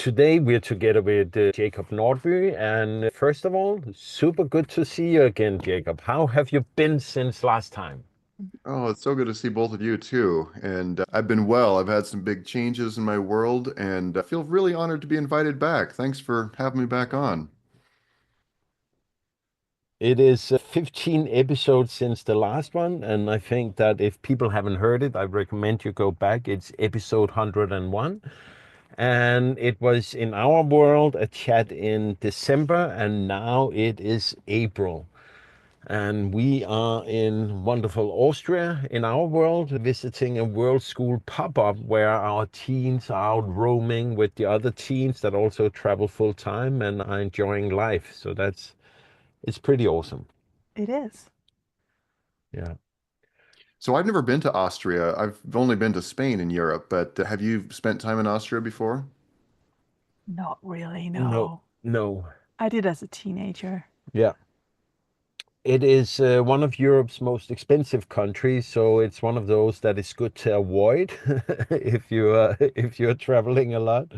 today we're together with Jacob Nordby. And first of all, super good to see you again, Jacob. How have you been since last time? Oh, it's so good to see both of you too. And I've been well. I've had some big changes in my world and I feel really honored to be invited back. Thanks for having me back on. It is 15 episodes since the last one. And I think that if people haven't heard it, I recommend you go back. It's episode 101. And it was in our world a chat in December, and now it is April. And we are in wonderful Austria in our world, visiting a world school pop-up where our teens are out roaming with the other teens that also travel full time and are enjoying life. So it's pretty awesome. It is. Yeah. So I've never been to Austria. I've only been to Spain in Europe, but have you spent time in Austria before? Not really, No, no. no. I did as a teenager. Yeah. It is one of Europe's most expensive countries, so it's one of those that is good to avoid if you're traveling a lot.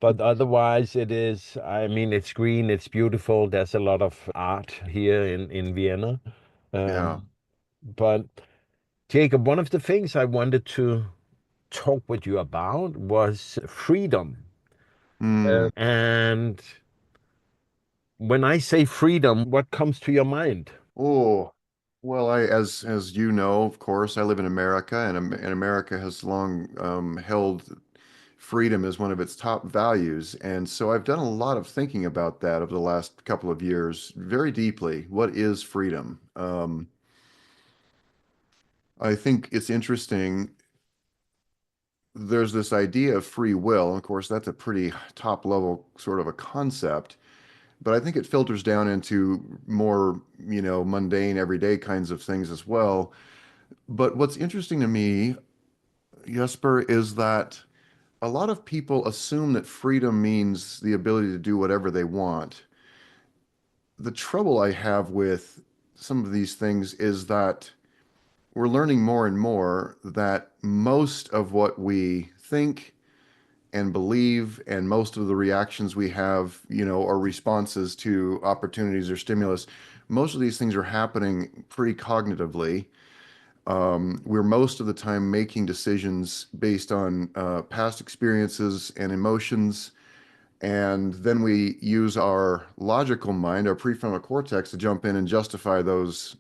But otherwise, it is. I mean, it's green, it's beautiful. There's a lot of art here in Vienna. Yeah. Um, but Jacob, one of the things I wanted to talk with you about was freedom. Hmm. And when I say freedom, what comes to your mind? Oh, well, as you know, of course, I live in America, and America has long held freedom as one of its top values. And so I've done a lot of thinking about that over the last couple of years, very deeply. What is freedom? I think it's interesting. There's this idea of free will. And of course, that's a pretty top level sort of a concept, but I think it filters down into more, mundane, everyday kinds of things as well. But what's interesting to me, Jesper, is that a lot of people assume that freedom means the ability to do whatever they want. The trouble I have with some of these things is that we're learning more and more that most of what we think and believe and most of the reactions we have, are responses to opportunities or stimulus. Most of these things are happening pretty cognitively. We're most of the time making decisions based on past experiences and emotions, and then we use our logical mind, our prefrontal cortex, to jump in and justify those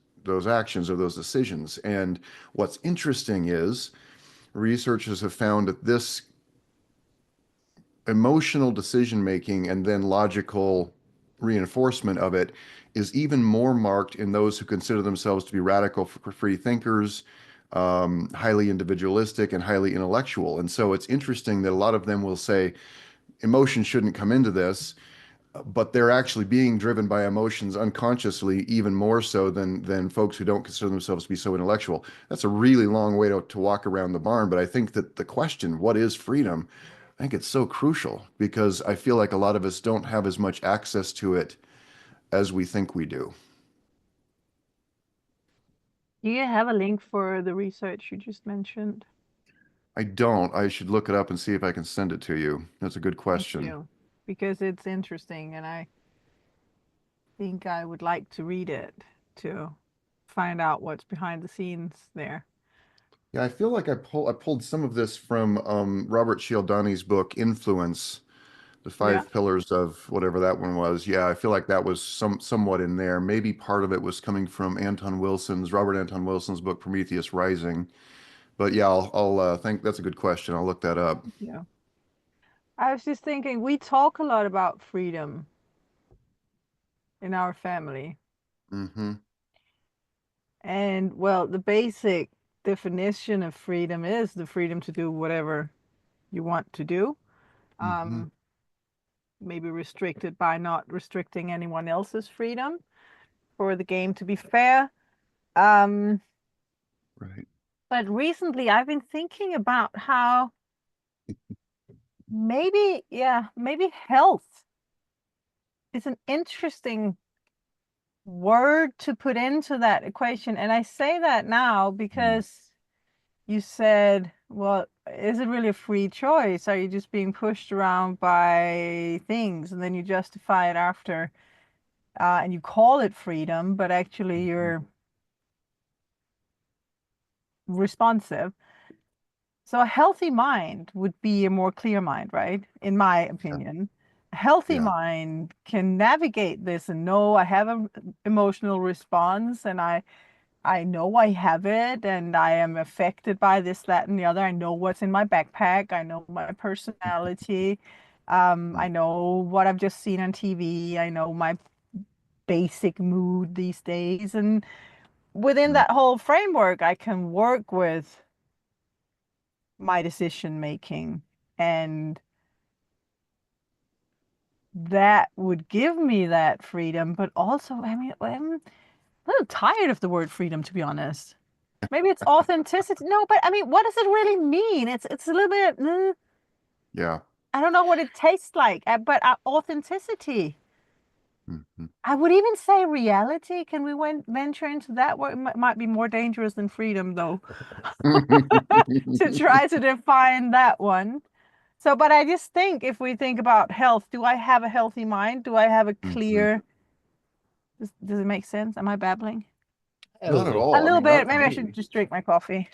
actions or those decisions. And what's interesting is researchers have found that this emotional decision making and then logical reinforcement of it is even more marked in those who consider themselves to be radical free thinkers, highly individualistic, and highly intellectual. And so it's interesting that a lot of them will say emotion shouldn't come into this, but they're actually being driven by emotions unconsciously, even more so than folks who don't consider themselves to be so intellectual. That's a really long way to walk around the barn, but I think that the question, what is freedom? I think it's so crucial because I feel like a lot of us don't have as much access to it as we think we do. Do you have a link for the research you just mentioned? I don't. I should look it up and see if I can send it to you. That's a good Thank question. you. Because it's interesting and I think I would like to read it to find out what's behind the scenes there. Yeah, I feel like I pulled some of this from Robert Cialdini's book Influence, the Yeah. five pillars of whatever that one was. Yeah, I feel like that was somewhat in there. Maybe part of it was coming from Robert Anton Wilson's book Prometheus Rising. But yeah, I'll think that's a good question. I'll look that up. Yeah. I was just thinking, we talk a lot about freedom in our family. Mm-hmm. And well, the basic definition of freedom is the freedom to do whatever you want to do. Mm-hmm. Um, Maybe restricted by not restricting anyone else's freedom for the game to be fair. Um, Right. but recently I've been thinking about how maybe, yeah, maybe health is an interesting word to put into that equation. And I say that now Mm. because you said well, is it really a free choice? Are you just being pushed around by things and then you justify it after, and you call it freedom, but actually Mhm. you're responsive? So a healthy mind would be a more clear mind, right? In my Yeah. opinion. A healthy Yeah. mind can navigate this and know I have an emotional response, and I know I have it and I am affected by this, that, and the other. I know what's in my backpack. I know my personality. Mm, I know what I've just seen on TV. I know my basic mood these days. And within mm, that whole framework, I can work with my decision making. And that would give me that freedom. But also, I mean, I'm a little tired of the word freedom, to be honest. Maybe it's authenticity. No, but I mean, what does it really mean? It's a little bit, yeah. I don't know what it tastes like, but authenticity. Mhm. I would even say reality. Can we venture into that? What might be more dangerous than freedom, though, to try to define that one. So, but I just think if we think about health, do I have a healthy mind? Do I have a Mhm. clear, does it make sense? Am I babbling? A Not at little. A all. I little mean, not bit. for Maybe I should me. just drink my coffee.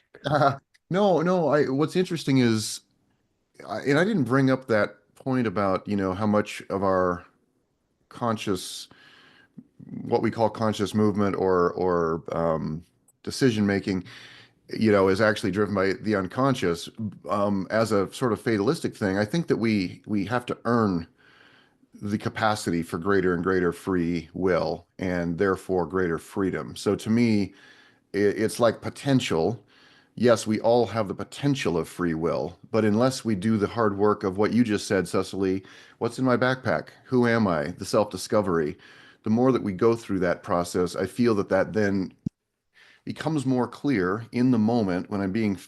No, no. What's interesting is, and I didn't bring up that point about, how much of our conscious, what we call conscious movement or decision making, is actually driven by the unconscious. As a sort of fatalistic thing, I think that we have to earn the capacity for greater and greater free will and therefore greater freedom. So to me, it's like potential. Yes, we all have the potential of free will, but unless we do the hard work of what you just said, Cecily, what's in my backpack? Who am I? The self-discovery. The more that we go through that process, I feel that then becomes more clear in the moment when I'm being,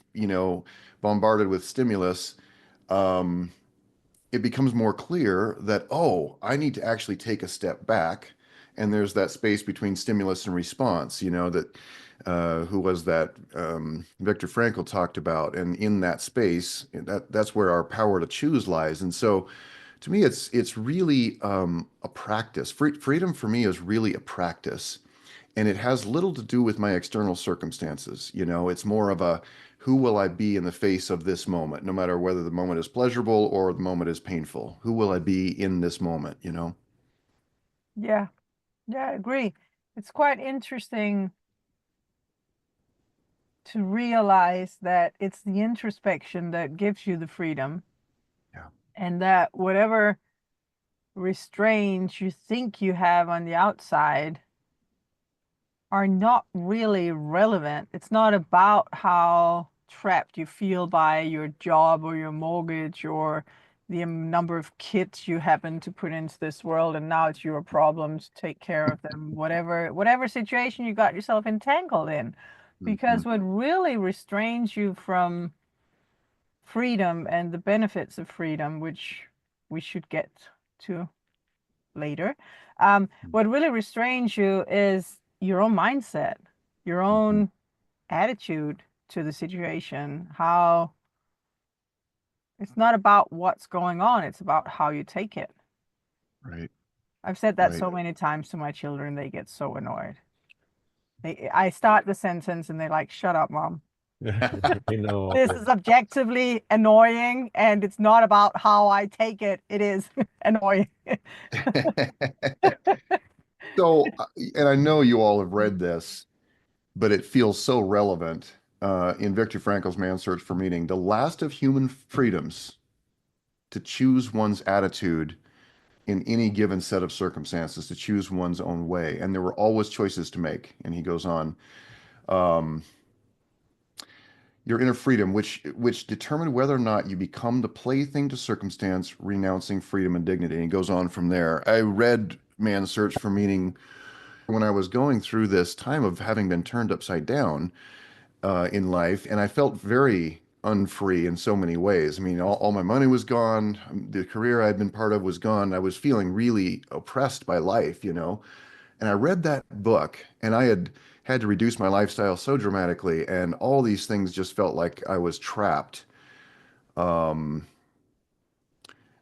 bombarded with stimulus. Um, it becomes more clear that, oh, I need to actually take a step back. And there's that space between stimulus and response, that who was that? Viktor Frankl talked about. And in that space, that's where our power to choose lies. And so to me, it's really a practice. Freedom for me is really a practice. And it has little to do with my external circumstances. It's more of a who will I be in the face of this moment, no matter whether the moment is pleasurable or the moment is painful. Who will I be in this moment? Yeah, yeah, I agree. It's quite interesting to realize that it's the introspection that gives you the freedom, Yeah. and that whatever restraints you think you have on the outside are not really relevant. It's not about how trapped you feel by your job or your mortgage or the number of kids you happen to put into this world, and now it's your problem to take care of them, whatever situation you got yourself entangled in. Because Mhm. what really restrains you from freedom and the benefits of freedom, which we should get to later, what really restrains you is your own mindset, your Mhm. own attitude to the situation. How it's not about what's going on, it's about how you take it. Right. I've said that Right. so many times to my children, they get so annoyed. I start the sentence and they're like, "Shut up, mom. You know. This is objectively annoying, and it's not about how I take it. It is annoying." So, and I know you all have read this, but it feels so relevant in Viktor Frankl's Man's Search for Meaning. The last of human freedoms to choose one's attitude in any given set of circumstances, to choose one's own way. And there were always choices to make. And he goes on, um, your inner freedom, which determined whether or not you become the plaything to circumstance, renouncing freedom and dignity. And he goes on from there. I read Man's Search for Meaning when I was going through this time of having been turned upside down in life, and I felt very unfree in so many ways. I mean, all my money was gone. The career I'd been part of was gone. I was feeling really oppressed by life. And I read that book, and I had had to reduce my lifestyle so dramatically, and all these things just felt like I was trapped. Um,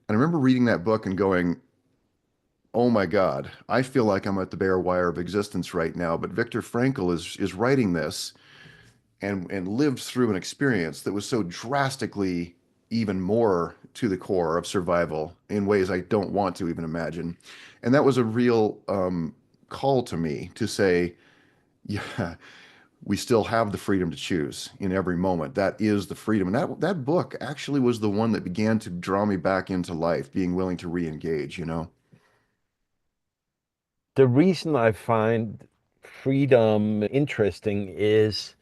and I remember reading that book and going, "Oh my God, I feel like I'm at the bare wire of existence right now." But Viktor Frankl is writing this and lived through an experience that was so drastically even more to the core of survival in ways I don't want to even imagine. And that was a real call to me to say, yeah, we still have the freedom to choose in every moment. That is the freedom. And that book actually was the one that began to draw me back into life, being willing to re-engage, you know? The reason I find freedom interesting is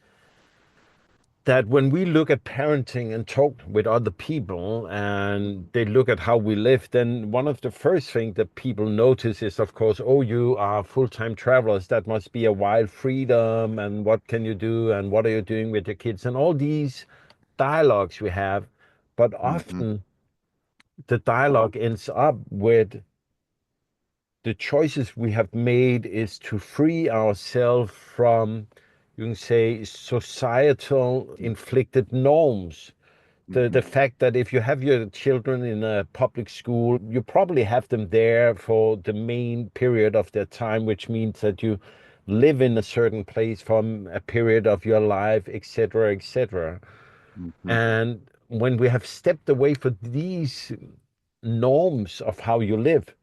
that when we look at parenting and talk with other people and they look at how we live, then one of the first things that people notice is, of course, oh, you are full-time travelers. That must be a wild freedom. And what can you do? And what are you doing with your kids? And all these dialogues we have. But Hmm. often the dialogue ends up with the choices we have made is to free ourselves from, you can say, societal inflicted norms. The Hmm. fact that if you have your children in a public school, you probably have them there for the main period of their time, which means that you live in a certain place from a period of your life, etc., etc. Hmm. And when we have stepped away from these norms of how you live,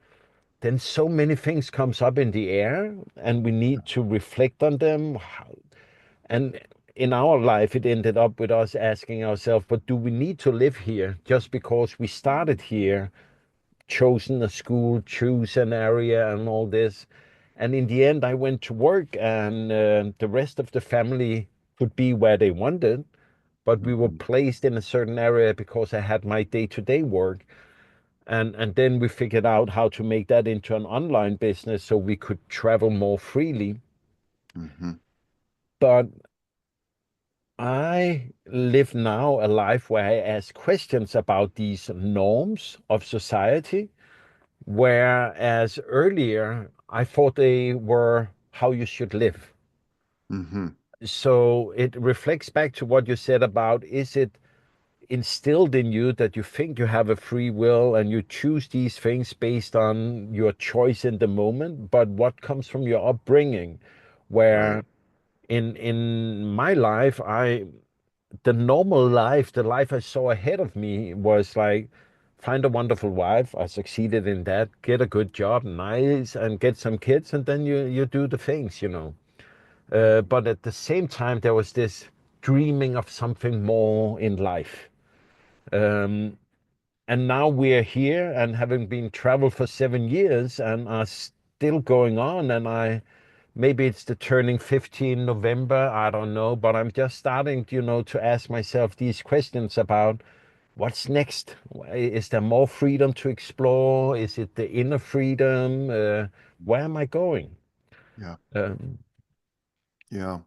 then so many things comes up in the air and we need to reflect on them. And in our life, it ended up with us asking ourselves, but do we need to live here just because we started here, chosen a school, choose an area and all this? And in the end, I went to work and the rest of the family could be where they wanted, but we were Hmm. placed in a certain area because I had my day-to-day work. And then we figured out how to make that into an online business so we could travel more freely. Hmm. But I live now a life where I ask questions about these norms of society, whereas earlier I thought they were how you should live. Hmm. So it reflects back to what you said about, is it instilled in you that you think you have a free will and you choose these things based on your choice in the moment, but what comes from your upbringing? Right. Where in my life, I the normal life, the life I saw ahead of me was like, find a wonderful wife. I succeeded in that. Get a good job, nice, and get some kids, and then you do the things, you know. But at the same time, there was this dreaming of something more in life. Um, and now we're here and having been traveled for 7 years and are still going on. And maybe it's the turning 15 November, I don't know, but I'm just starting, to ask myself these questions about what's next. Is there more freedom to explore? Is it the inner freedom? Where am I going? Yeah. Um, Yeah.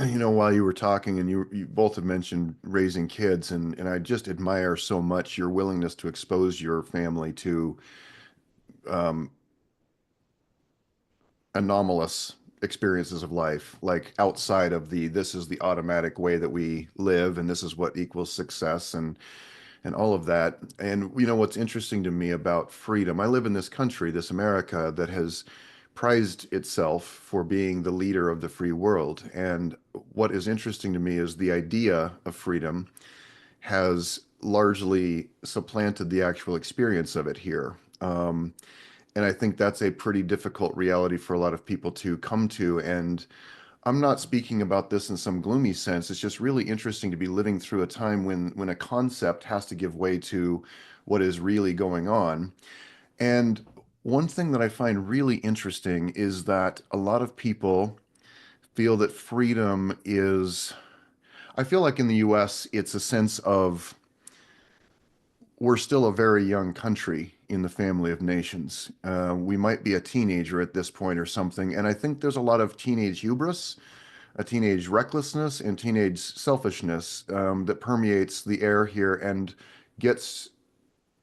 You know, while you were talking and you both have mentioned raising kids, and I just admire so much your willingness to expose your family to um, anomalous experiences of life, like outside of the this is the automatic way that we live and this is what equals success and all of that. And you know what's interesting to me about freedom, I live in this country, this America, that has prized itself for being the leader of the free world. And what is interesting to me is the idea of freedom has largely supplanted the actual experience of it here. And I think that's a pretty difficult reality for a lot of people to come to. And I'm not speaking about this in some gloomy sense. It's just really interesting to be living through a time when a concept has to give way to what is really going on. And one thing that I find really interesting is that a lot of people feel that freedom is, I feel like in the US, it's a sense of we're still a very young country in the family of nations. We might be a teenager at this point or something. And I think there's a lot of teenage hubris, a teenage recklessness, and teenage selfishness that permeates the air here and gets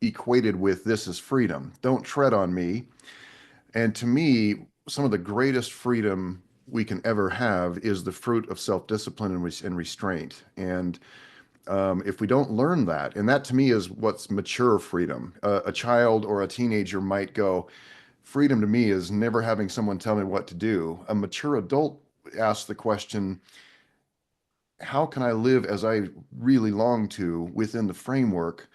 equated with this is freedom. Don't tread on me. And to me, some of the greatest freedom we can ever have is the fruit of self-discipline and restraint. And if we don't learn that, and that to me is what's mature freedom. A child or a teenager might go, freedom to me is never having someone tell me what to do. A mature adult asks the question, how can I live as I really long to within the framework?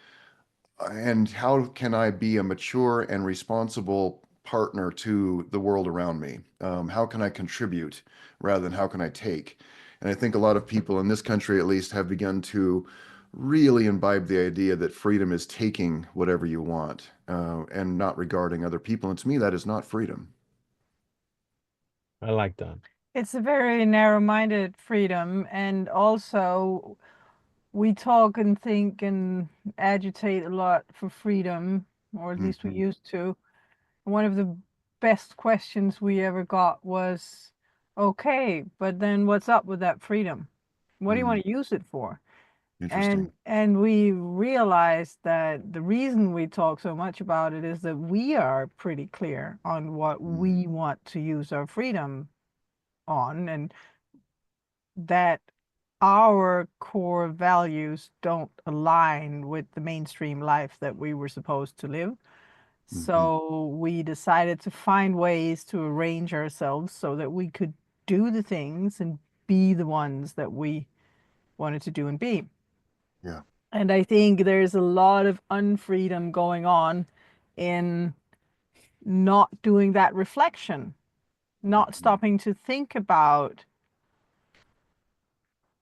And how can I be a mature and responsible partner to the world around me? How can I contribute rather than how can I take? And I think a lot of people in this country, at least, have begun to really imbibe the idea that freedom is taking whatever you want and not regarding other people. And to me, that is not freedom. I like that. It's a very narrow-minded freedom, and also we talk and think and agitate a lot for freedom, or at least we Hmm. used to. One of the best questions we ever got was, okay, but then what's up with that freedom? What do you Mm, want to use it for? interesting. And we realized that the reason we talk so much about it is that we are pretty clear on what Mm, we want to use our freedom on, and that our core values don't align with the mainstream life that we were supposed to live. hmm. So we decided to find ways to arrange ourselves so that we could do the things and be the ones that we wanted to do and be. Yeah. And I think there's a lot of unfreedom going on in not doing that reflection, not Mhm. stopping to think about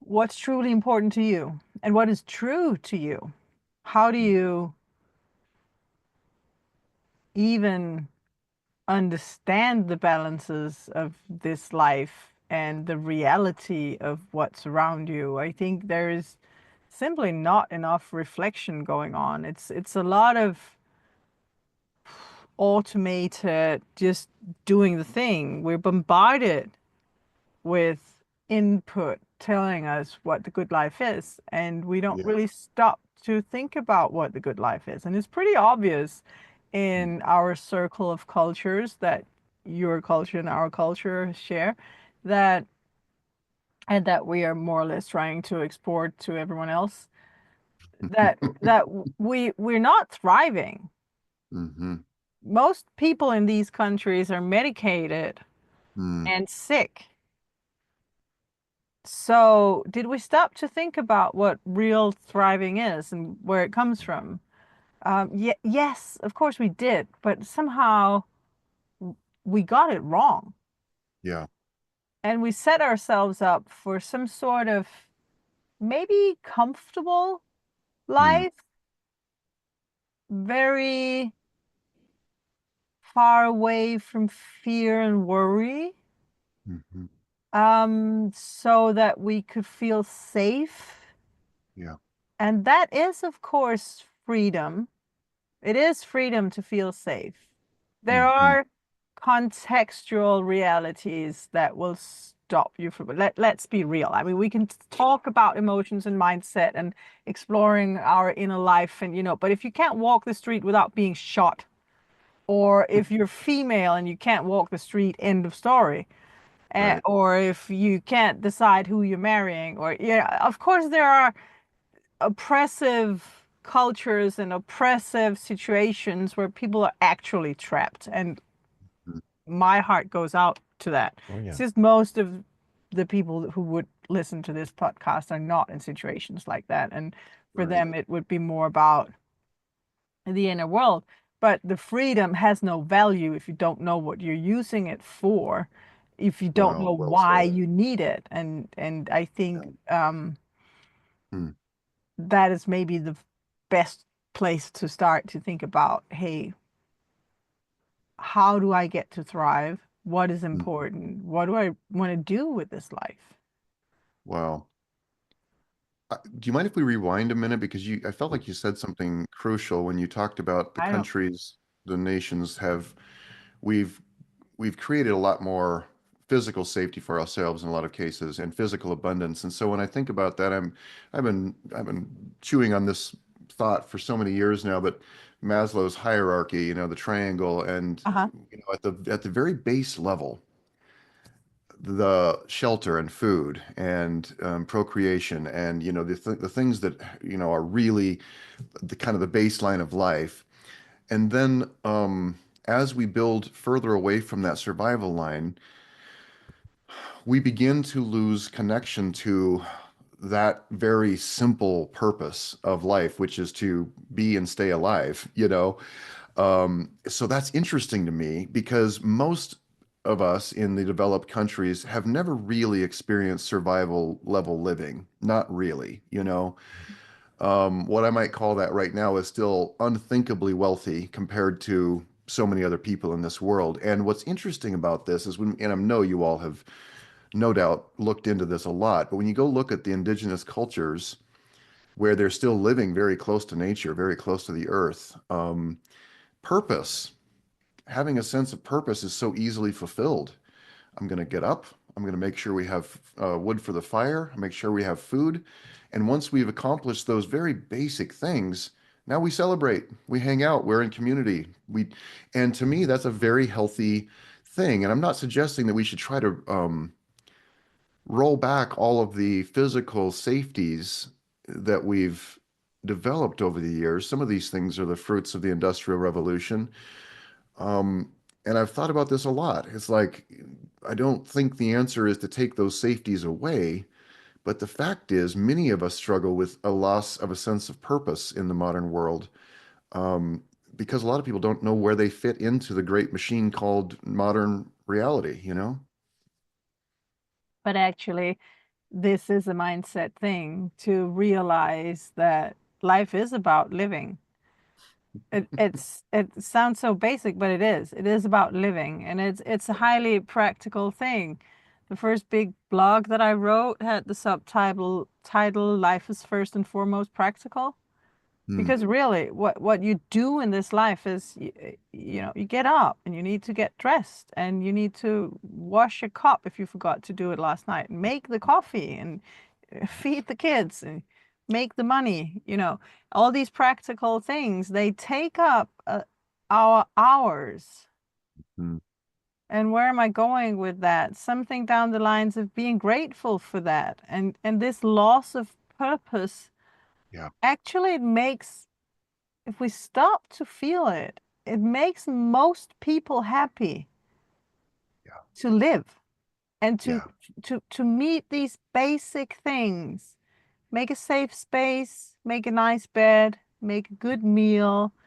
what's truly important to you and what is true to you. How do you even understand the balances of this life and the reality of what's around you? I think there is simply not enough reflection going on. It's a lot of automated just doing the thing. We're bombarded with input telling us what the good life is, and we don't Yeah. really stop to think about what the good life is. And it's pretty obvious Mm, in our circle of cultures that your culture and our culture share, that and that we are more or less trying to export to everyone else, that we're not thriving. mhm. Most people in these countries are medicated Mm, and sick. So, did we stop to think about what real thriving is and where it comes from? Yes, of course we did, but somehow we got it wrong. yeah. And we set ourselves up for some sort of maybe comfortable Mm, life, very far away from fear and worry, mhm. so that we could feel safe. Yeah. And that is, of course, freedom. It is freedom to feel safe. There Mhm. are contextual realities that will stop you from let's be real. I mean, we can talk about emotions and mindset and exploring our inner life and but if you can't walk the street without being shot, or if you're female and you can't walk the street, end of story. Right. Or if you can't decide who you're marrying, or yeah, of course there are oppressive cultures and oppressive situations where people are actually trapped. And Mm, my heart goes out to that. Oh It's yeah. just most of the people who would listen to this podcast are not in situations like that. And for right. them, it would be more about the inner world. But the freedom has no value if you don't know what you're using it for, if you don't Well, know well why said. you need it. And I think Yeah. Mm, that is maybe the best place to start to think about, hey, how do I get to thrive? What is mm. important? What do I want to do with this life? Wow. Do you mind if we rewind a minute? Because I felt like you said something crucial when you talked about the I don't. countries, the nations we've, we've created a lot more physical safety for ourselves in a lot of cases and physical abundance. And so when I think about that, I've been chewing on this thought for so many years now, but Maslow's hierarchy, the triangle, and Uh-huh. at the very base level, the shelter and food and procreation and the things that are really the kind of the baseline of life. And then as we build further away from that survival line, we begin to lose connection to that very simple purpose of life, which is to be and stay alive. So that's interesting to me because most of us in the developed countries have never really experienced survival level living. Not really. What I might call that right now is still unthinkably wealthy compared to so many other people in this world. And what's interesting about this is and I know you all have no doubt looked into this a lot, but when you go look at the indigenous cultures where they're still living very close to nature, very close to the earth, purpose, having a sense of purpose is so easily fulfilled. I'm going to get up. I'm going to make sure we have wood for the fire, make sure we have food. And once we've accomplished those very basic things, now we celebrate, we hang out, we're in community. And to me, that's a very healthy thing. And I'm not suggesting that we should try to roll back all of the physical safeties that we've developed over the years. Some of these things are the fruits of the Industrial Revolution. Um, and I've thought about this a lot. It's like, I don't think the answer is to take those safeties away, but the fact is, many of us struggle with a loss of a sense of purpose in the modern world, um, because a lot of people don't know where they fit into the great machine called modern reality. But actually, this is a mindset thing to realize that life is about living. It sounds so basic, but it is. It is about living, and it's a highly practical thing. The first big blog that I wrote had the subtitle "Life is first and foremost practical." Hmm. Because really, what you do in this life is, you get up and you need to get dressed and you need to wash your cup if you forgot to do it last night, make the coffee and feed the kids and make the money. All these practical things, they take up our hours. Hmm. And where am I going with that? Something down the lines of being grateful for that. And this loss of purpose, Yeah, actually it makes, if we stop to feel it, it makes most people happy yeah, to live and to yeah, to meet these basic things. Make a safe space, make a nice bed, make a good meal, yeah,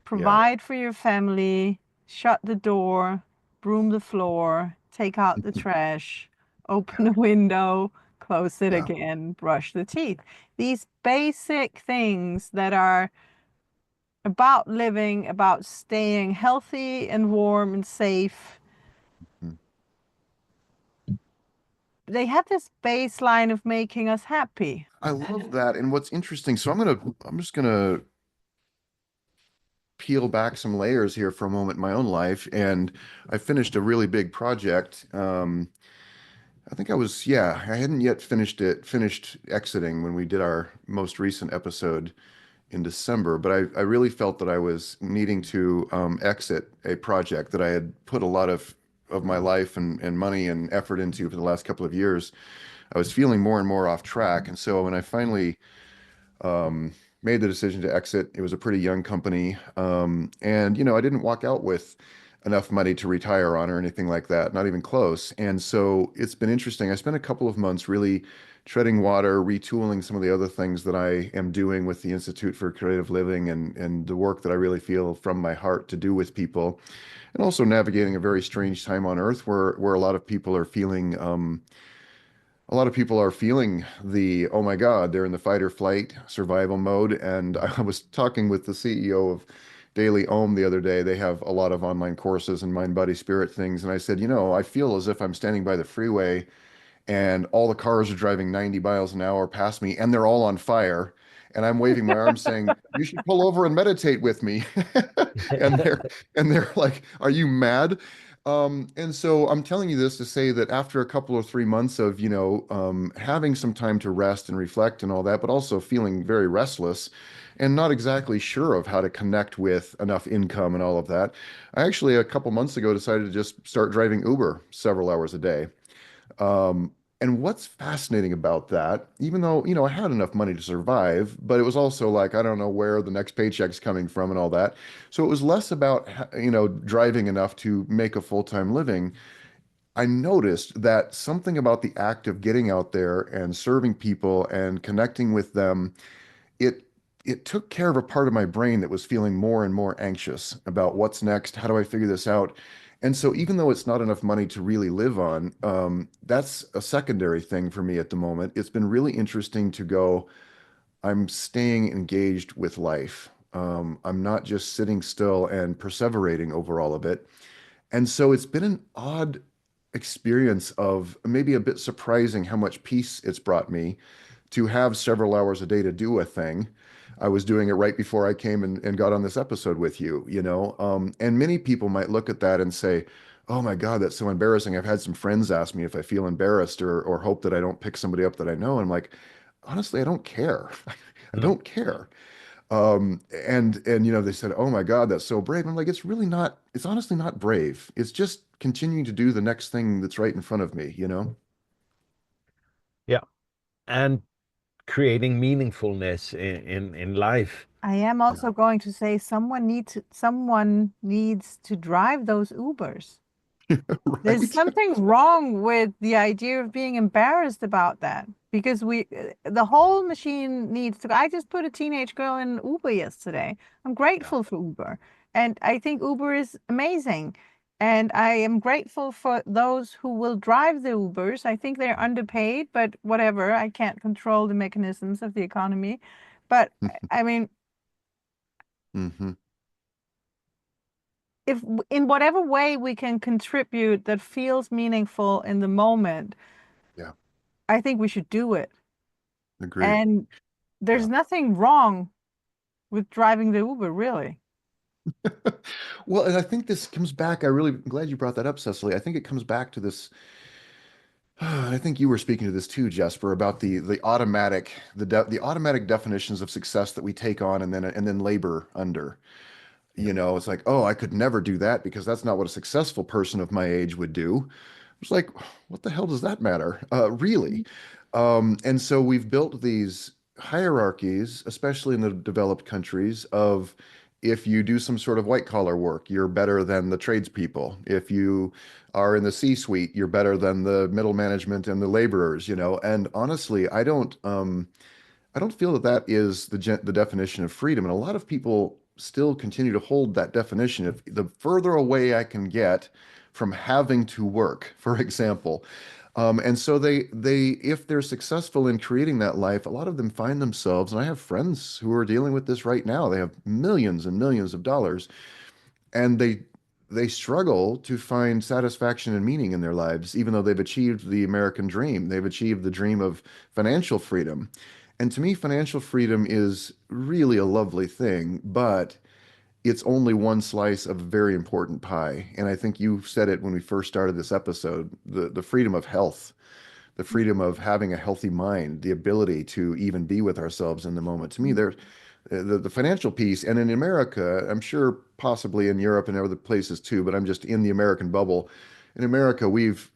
provide for your family, shut the door, broom the floor, take out the trash, open yeah, the window, close it yeah. again, brush the teeth. These basic things that are about living, about staying healthy and warm and safe. Hmm. They have this baseline of making us happy. I love that. And what's interesting, so I'm just gonna peel back some layers here for a moment in my own life. And I finished a really big project. I think I hadn't yet finished exiting when we did our most recent episode in December, but I really felt that I was needing to exit a project that I had put a lot of my life and money and effort into for the last couple of years. I was feeling more and more off track. And so when I finally um, made the decision to exit. It was a pretty young company. And, I didn't walk out with enough money to retire on or anything like that, not even close. And so it's been interesting. I spent a couple of months really treading water, retooling some of the other things that I am doing with the Institute for Creative Living and the work that I really feel from my heart to do with people. And also navigating a very strange time on Earth where a lot of people are feeling oh my God, they're in the fight or flight survival mode. And I was talking with the CEO of Daily Ohm the other day. They have a lot of online courses and mind, body, spirit things. And I said, I feel as if I'm standing by the freeway and all the cars are driving 90 miles an hour past me and they're all on fire. And I'm waving my arms saying, you should pull over and meditate with me. and they're and they're like, are you mad? And so I'm telling you this to say that after a couple or 3 months of, having some time to rest and reflect and all that, but also feeling very restless and not exactly sure of how to connect with enough income and all of that, I actually a couple months ago decided to just start driving Uber several hours a day. And what's fascinating about that, even though, I had enough money to survive, but it was also like, I don't know where the next paycheck's coming from and all that. So it was less about, driving enough to make a full-time living. I noticed that something about the act of getting out there and serving people and connecting with them, it it took care of a part of my brain that was feeling more and more anxious about what's next, how do I figure this out? And so even though it's not enough money to really live on, that's a secondary thing for me at the moment. It's been really interesting to go, I'm staying engaged with life. I'm not just sitting still and perseverating over all of it. And so it's been an odd experience of maybe a bit surprising how much peace it's brought me to have several hours a day to do a thing. I was doing it right before I came and got on this episode with you, and many people might look at that and say, oh my God, that's so embarrassing. I've had some friends ask me if I feel embarrassed or hope that I don't pick somebody up that I know. And I'm like, honestly, I don't care. I No. don't care. And they said, "Oh my God, that's so brave." I'm like, it's really not, it's honestly not brave. It's just continuing to do the next thing that's right in front of me. Yeah. And creating meaningfulness in life. I am Yeah. also going to say someone needs to drive those Ubers. There's Right? something wrong with the idea of being embarrassed about that because the whole machine needs to. I just put a teenage girl in Uber yesterday. I'm Yeah. grateful for Uber. And I think Uber is amazing. And I am grateful for those who will drive the Ubers. I think they're underpaid, but whatever. I can't control the mechanisms of the economy. But I mean, Hmm. if in whatever way we can contribute that feels meaningful in the moment, Yeah. I think we should do it. Agreed. And there's Yeah. nothing wrong with driving the Uber, really. Well, and I think this comes back. I really am glad you brought that up, Cecily. I think it comes back to this. I think you were speaking to this too, Jesper, about the automatic definitions of success that we take on and then labor under. Yeah. It's like, oh, I could never do that because that's not what a successful person of my age would do. It's like, what the hell does that matter? Really? And so we've built these hierarchies, especially in the developed countries, of if you do some sort of white collar work, you're better than the tradespeople. If you are in the C-suite, you're better than the middle management and the laborers. And honestly, I don't feel that that is the definition of freedom, and a lot of people still continue to hold that definition. If the further away I can get from having to work, for example, and so if they're successful in creating that life, a lot of them find themselves, and I have friends who are dealing with this right now. They have millions and millions of dollars, and they struggle to find satisfaction and meaning in their lives, even though they've achieved the American dream. They've achieved the dream of financial freedom. And to me, financial freedom is really a lovely thing, but it's only one slice of a very important pie. And I think you said it when we first started this episode, the freedom of health, the freedom of having a healthy mind, the ability to even be with ourselves in the moment. To me, there's the financial piece. And in America, I'm sure possibly in Europe and other places too, but I'm just in the American bubble. In America, we've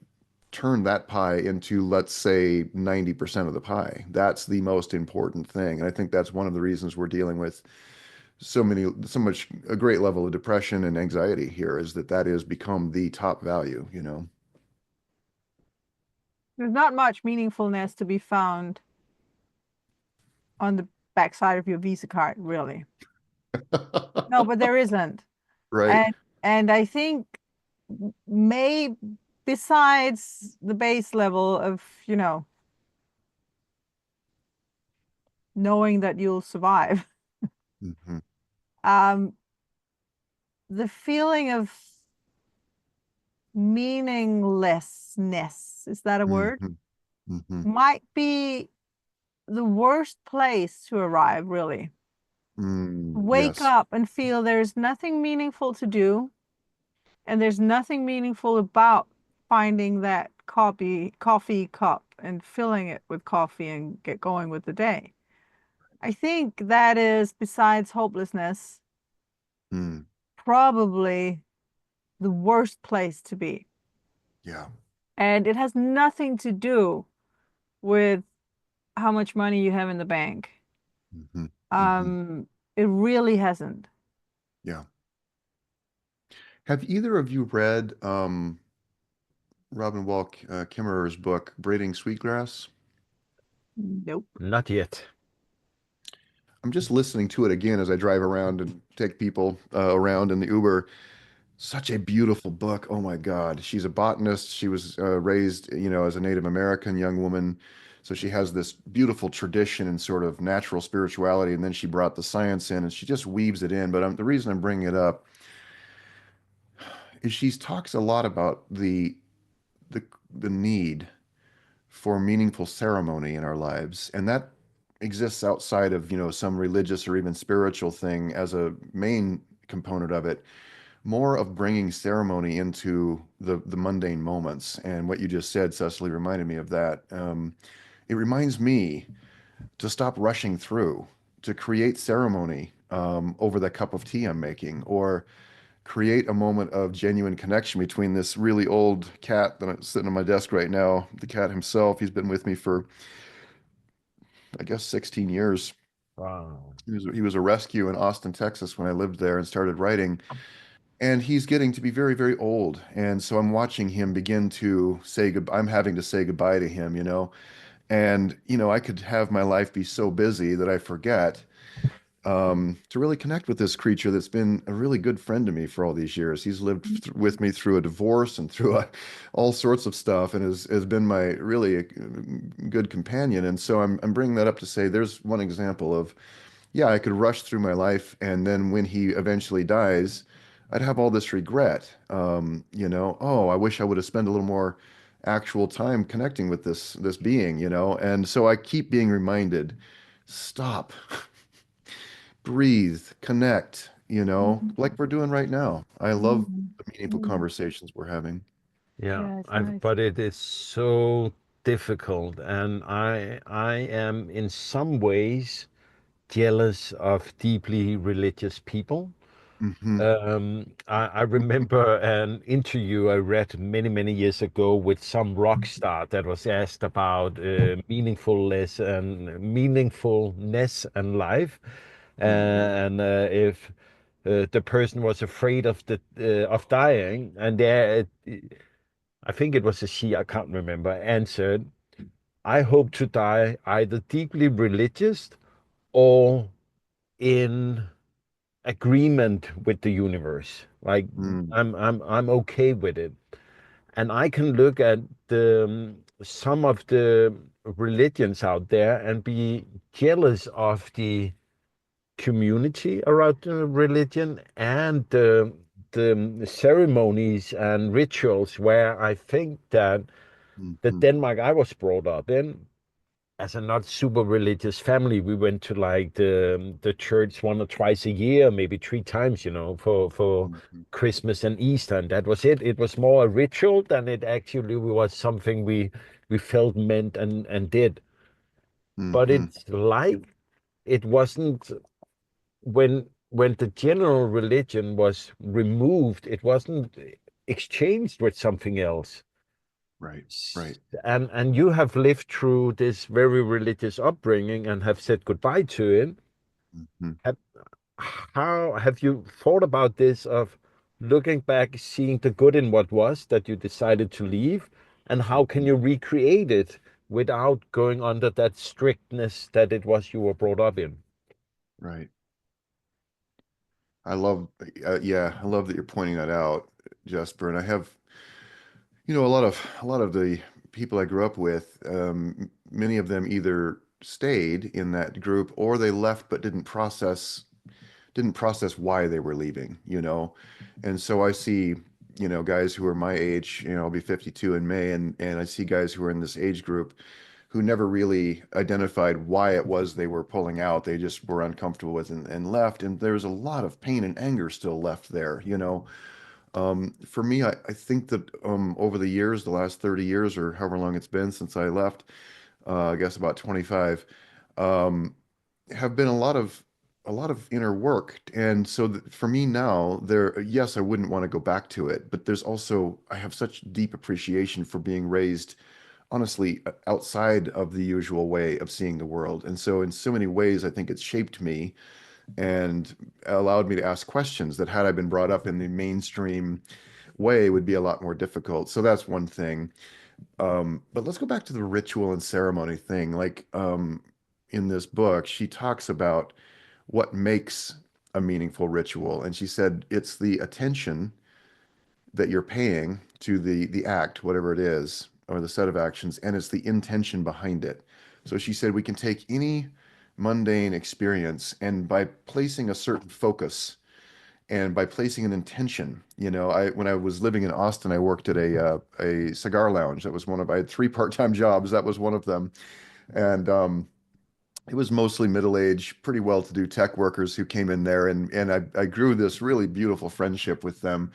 turned that pie into, let's say, 90% of the pie. That's the most important thing. And I think that's one of the reasons we're dealing with so much, a great level of depression and anxiety here, is that has become the top value. There's not much meaningfulness to be found on the backside of your Visa card, really. No, but there isn't. Right. And I think may besides the base level of, knowing that you'll survive, Hmm. um, the feeling of meaninglessness, is that a word? Hmm. Hmm. Might be the worst place to arrive, really. Wake Yes. up and feel there's nothing meaningful to do, and there's nothing meaningful about finding that coffee cup and filling it with coffee and get going with the day. I think that is, besides hopelessness, Mm. probably the worst place to be. Yeah. And it has nothing to do with how much money you have in the bank. Hmm. Hmm. Um, it really hasn't. Yeah. Have either of you read Robin Wall Kimmerer's book, Braiding Sweetgrass? Nope. Not yet. I'm just listening to it again as I drive around and take people around in the Uber. Such a beautiful book. Oh my God. She's a botanist. She was raised, as a Native American young woman. So she has this beautiful tradition and sort of natural spirituality. And then she brought the science in and she just weaves it in. But the reason I'm bringing it up is she talks a lot about the, the need for meaningful ceremony in our lives. And that exists outside of, some religious or even spiritual thing as a main component of it, more of bringing ceremony into the mundane moments. And what you just said, Cecily, reminded me of that. It reminds me to stop rushing through, to create ceremony over the cup of tea I'm making, or create a moment of genuine connection between this really old cat that's sitting on my desk right now, the cat himself. He's been with me for, I guess, 16 years. Wow. He was a rescue in Austin, Texas when I lived there and started writing. And he's getting to be very, very old. And so I'm watching him begin to say goodbye. I'm having to say goodbye to him, And, I could have my life be so busy that I forget to really connect with this creature that's been a really good friend to me for all these years. He's lived with me through a divorce and through all sorts of stuff and has been my really good companion. And so I'm bringing that up to say there's one example of, yeah, I could rush through my life, and then when he eventually dies, I'd have all this regret. Oh, I wish I would have spent a little more actual time connecting with this being, And so I keep being reminded, stop, breathe, connect, like we're doing right now. I love Mhm. the meaningful Mm. conversations we're having. Yeah, Yeah, it's nice. but it is so difficult, and I am in some ways jealous of deeply religious people. Hmm. I remember an interview I read many, many years ago with some rock star that was asked about meaningfulness and life, and if the person was afraid of dying, and I think it was a she, I can't remember, answered, "I hope to die either deeply religious or in agreement with the universe. Like Mm. I'm okay with it." And I can look at some of the religions out there and be jealous of the community around the religion and the ceremonies and rituals where I think that the Hmm. Denmark I was brought up in, as a not super religious family, we went to like the church one or twice a year, maybe three times, for Hmm. Christmas and Easter, and that was it. It was more a ritual than it actually was something we felt meant and did. But Hmm. it's like it wasn't when the general religion was removed, it wasn't exchanged with something else. Right, right. And you have lived through this very religious upbringing and have said goodbye to it. Hmm. Have, how have you thought about this of looking back, seeing the good in what was that you decided to leave, and how can you recreate it without going under that strictness that it was you were brought up in? Right. I love, yeah, I love that you're pointing that out, Jesper. And I have, a lot of the people I grew up with, many of them either stayed in that group or they left but didn't process why they were leaving, And so I see, guys who are my age, I'll be 52 in May, and I see guys who are in this age group who never really identified why it was they were pulling out. They just were uncomfortable with and left. And there's a lot of pain and anger still left there, For me, I think that over the years, the last 30 years or however long it's been since I left, I guess about 25, um, have been a lot of a lot of inner work. And so for me now, yes, I wouldn't want to go back to it, but there's also, I have such deep appreciation for being raised, honestly, outside of the usual way of seeing the world. And so in so many ways, I think it's shaped me and allowed me to ask questions that had I been brought up in the mainstream way would be a lot more difficult. So that's one thing. But let's go back to the ritual and ceremony thing. Like in this book, she talks about what makes a meaningful ritual, and she said it's the attention that you're paying to the act, whatever it is, or the set of actions, and it's the intention behind it. So she said we can take any mundane experience, and by placing a certain focus and by placing an intention, I when I was living in Austin, I worked at a cigar lounge. That was one of I had three part-time jobs. That was one of them, and it was mostly middle-aged, pretty well-to-do tech workers who came in there, and I grew this really beautiful friendship with them.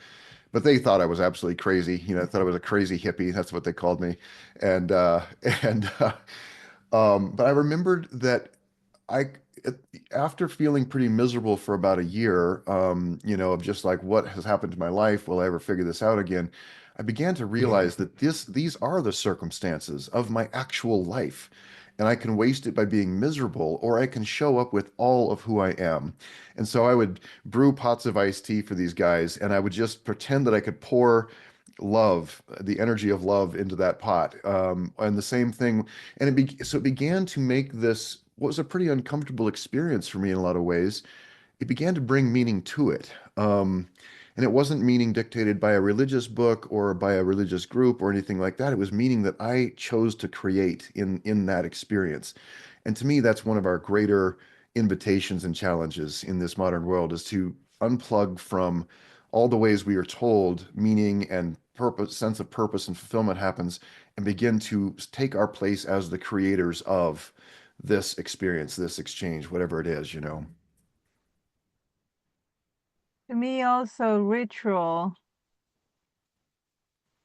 But they thought I was absolutely crazy. Thought I was a crazy hippie. That's what they called me, and and but I remembered that I, it- after feeling pretty miserable for about a year, of just like what has happened to my life, will I ever figure this out again? I began to realize that these are the circumstances of my actual life, and I can waste it by being miserable, or I can show up with all of who I am. And so I would brew pots of iced tea for these guys, and I would just pretend that I could pour love, the energy of love into that pot. And the same thing, and so it began to make this what was a pretty uncomfortable experience for me in a lot of ways. It began to bring meaning to it. And it wasn't meaning dictated by a religious book or by a religious group or anything like that. It was meaning that I chose to create in that experience. And to me, that's one of our greater invitations and challenges in this modern world is to unplug from all the ways we are told meaning and purpose, sense of purpose and fulfillment happens, and begin to take our place as the creators of this experience, this exchange, whatever it is. To me, also, ritual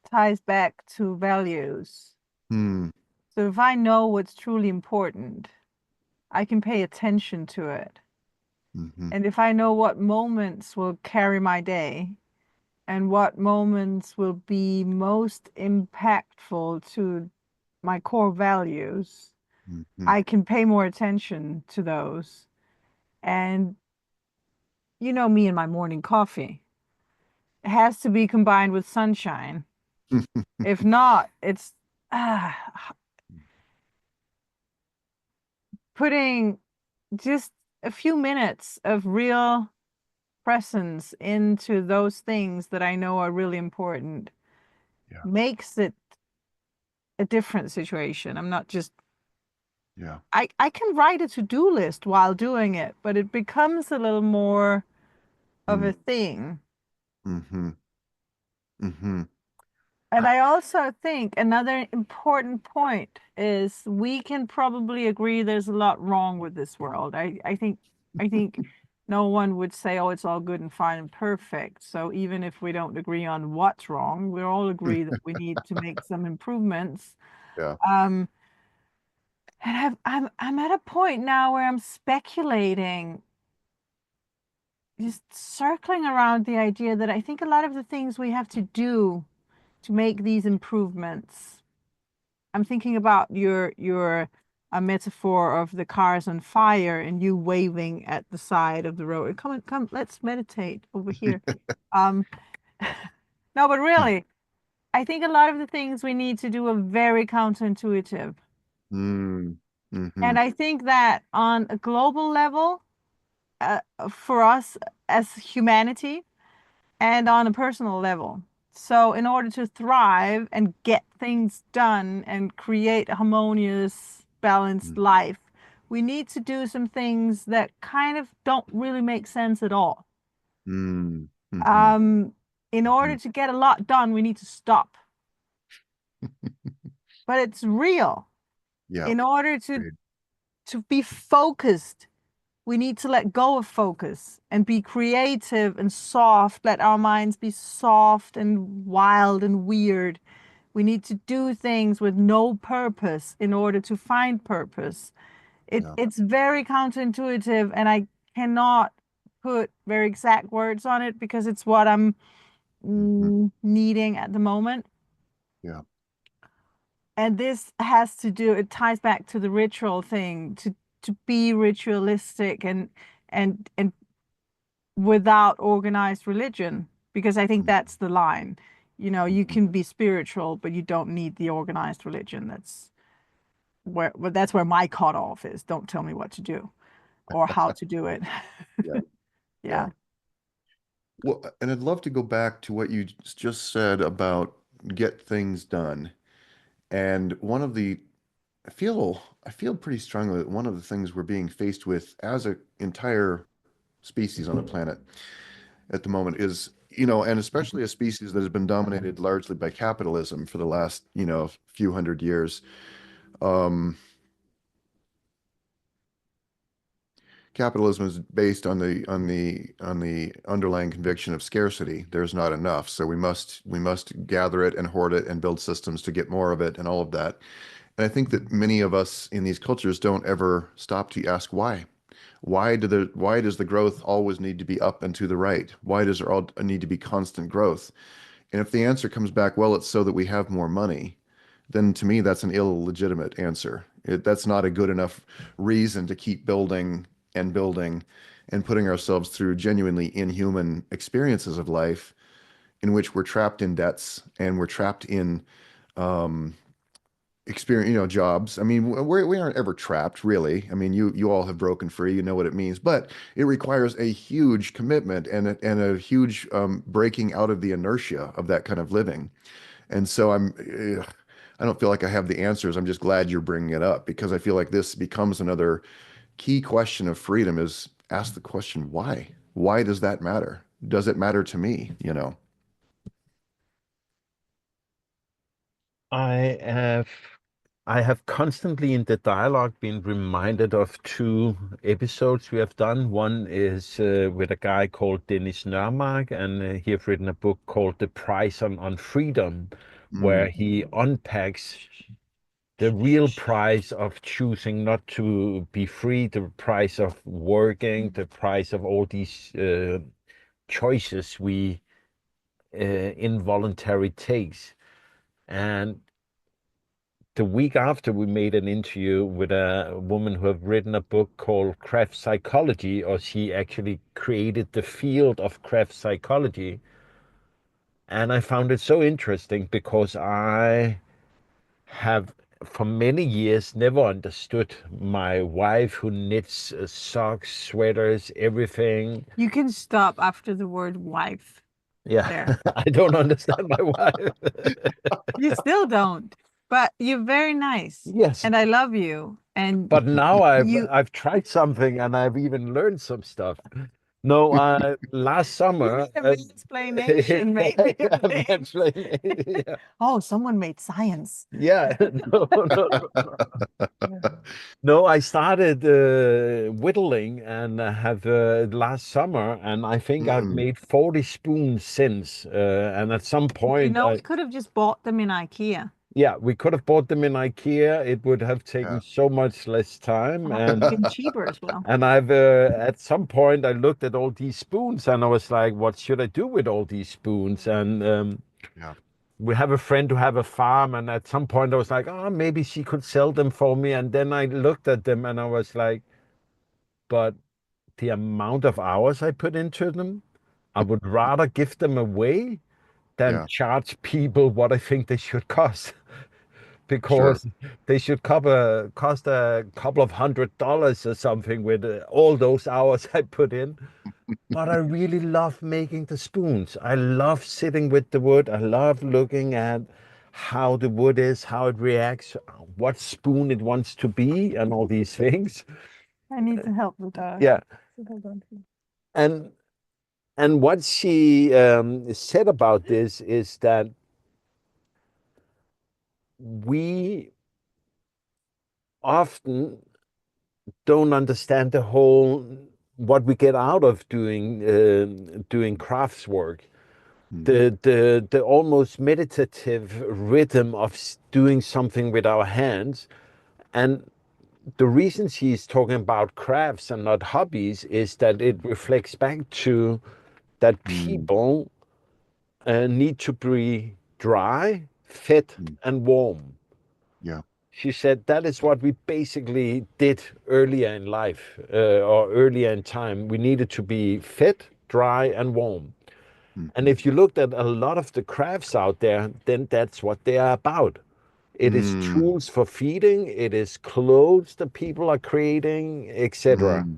ties back to values. Hmm. So if I know what's truly important, I can pay attention to it. Hmm. And if I know what moments will carry my day and what moments will be most impactful to my core values, Hmm. I can pay more attention to those. And you know me and my morning coffee. It has to be combined with sunshine. If not, it's ah, putting just a few minutes of real presence into those things that I know are really important Yeah. makes it a different situation. I'm not just Yeah. I can write a to-do list while doing it, but it becomes a little more of a thing. Mm-hmm. Mm-hmm. And I also think another important point is we can probably agree there's a lot wrong with this world. I think no one would say, oh, it's all good and fine and perfect. So even if we don't agree on what's wrong, we all agree that we need to make some improvements. Yeah. Um, and I'm at a point now where I'm speculating, just circling around the idea that I think a lot of the things we have to do to make these improvements. I'm thinking about your a metaphor of the cars on fire and you waving at the side of the road. Come on, come, let's meditate over here. Um, no, but really, I think a lot of the things we need to do are very counterintuitive. Mm. Mm-hmm. And I think that on a global level, for us as humanity, and on a personal level. So, in order to thrive and get things done and create a harmonious, balanced life, we need to do some things that kind of don't really make sense at all. Mm-hmm. Mm-hmm. Um, in Mm-hmm. order to get a lot done, we need to stop. But it's real. Yeah. In order to Great. to be focused, we need to let go of focus and be creative and soft, let our minds be soft and wild and weird. We need to do things with no purpose in order to find purpose. Yeah. It's very counterintuitive, and I cannot put very exact words on it because it's what I'm needing at the moment. Yeah. And this has to do, it ties back to the ritual thing, to be ritualistic and without organized religion, because I think that's the line. You know, you can be spiritual, but you don't need the organized religion. That's where my cutoff is. Don't tell me what to do or how to do it. Yeah. Yeah. Yeah. Well, and I'd love to go back to what you just said about get things done. And one of the I feel pretty strongly that one of the things we're being faced with as an entire species on the planet at the moment is, and especially a species that has been dominated largely by capitalism for the last, few hundred years. Um, Capitalism is based on the underlying conviction of scarcity. There's not enough, so we must gather it and hoard it and build systems to get more of it and all of that. And I think that many of us in these cultures don't ever stop to ask why. Why does the growth always need to be up and to the right? Why does there all need to be constant growth? And if the answer comes back, well, it's so that we have more money, then to me, that's an illegitimate answer. That's not a good enough reason to keep building and building and putting ourselves through genuinely inhuman experiences of life in which we're trapped in debts and we're trapped in um, experience, jobs. I mean, we aren't ever trapped, really. I mean, you all have broken free, you know what it means, but it requires a huge commitment and a huge breaking out of the inertia of that kind of living. And so I don't feel like I have the answers. I'm just glad you're bringing it up because I feel like this becomes another key question of freedom is ask the question, why? Why does that matter? Does it matter to me? I have I have constantly in the dialogue been reminded of two episodes we have done. One is with a guy called Dennis Nørmark, and he have written a book called The Price on Freedom, where Mm, he unpacks the real price of choosing not to be free, the price of working, the price of all these choices we involuntary takes. And the week after, we made an interview with a woman who have written a book called Craft Psychology, or she actually created the field of craft psychology. And I found it so interesting because I have for many years never understood my wife who knits socks, sweaters, everything. You can stop after the word wife Yeah, there. I don't understand my wife. You still don't, but you're very nice Yes, and I love you. And but now you, I've tried something and I've even learned some stuff. No, last you summer, need a explanation, maybe of things. yeah, Oh, someone made science. yeah, no, no, no. No, I started whittling and have last summer, and I think I've mm, made 40 spoons since. And at some You point, know, we could have just bought them in IKEA. yeah, we could have bought them in IKEA. It would have taken yeah. so much less time, Been cheaper as well. and I've at some point I looked at all these spoons and I was like, what should I do with all these spoons? And Yeah, we have a friend who have a farm, and at some point I was like, oh, maybe she could sell them for me. And then I looked at them and I was like, but the amount of hours I put into them, I would rather give them away than yeah, charge people what I think they should cost. sure. Because they should cost a couple of $100 or something with all those hours I put in. But I really love making the spoons. I love sitting with the wood. I love looking at how the wood is, how it reacts, what spoon it wants to be, and all these things. I need to help with Yeah. hold on. And what she said about this is that we often don't understand the whole what we get out of doing crafts work. Mm, The almost meditative rhythm of doing something with our hands, and the reason she's talking about crafts and not hobbies is that it reflects back to that Mm, people need to be dry, fit, mm, and warm. yeah. She said that is what we basically did earlier in life or earlier in time. We needed to be fit, dry, and warm. And Mm-hmm. if you looked at a lot of the crafts out there, then that's what they are about. It is Mm, tools for feeding, it is clothes that people are creating, etc. mm,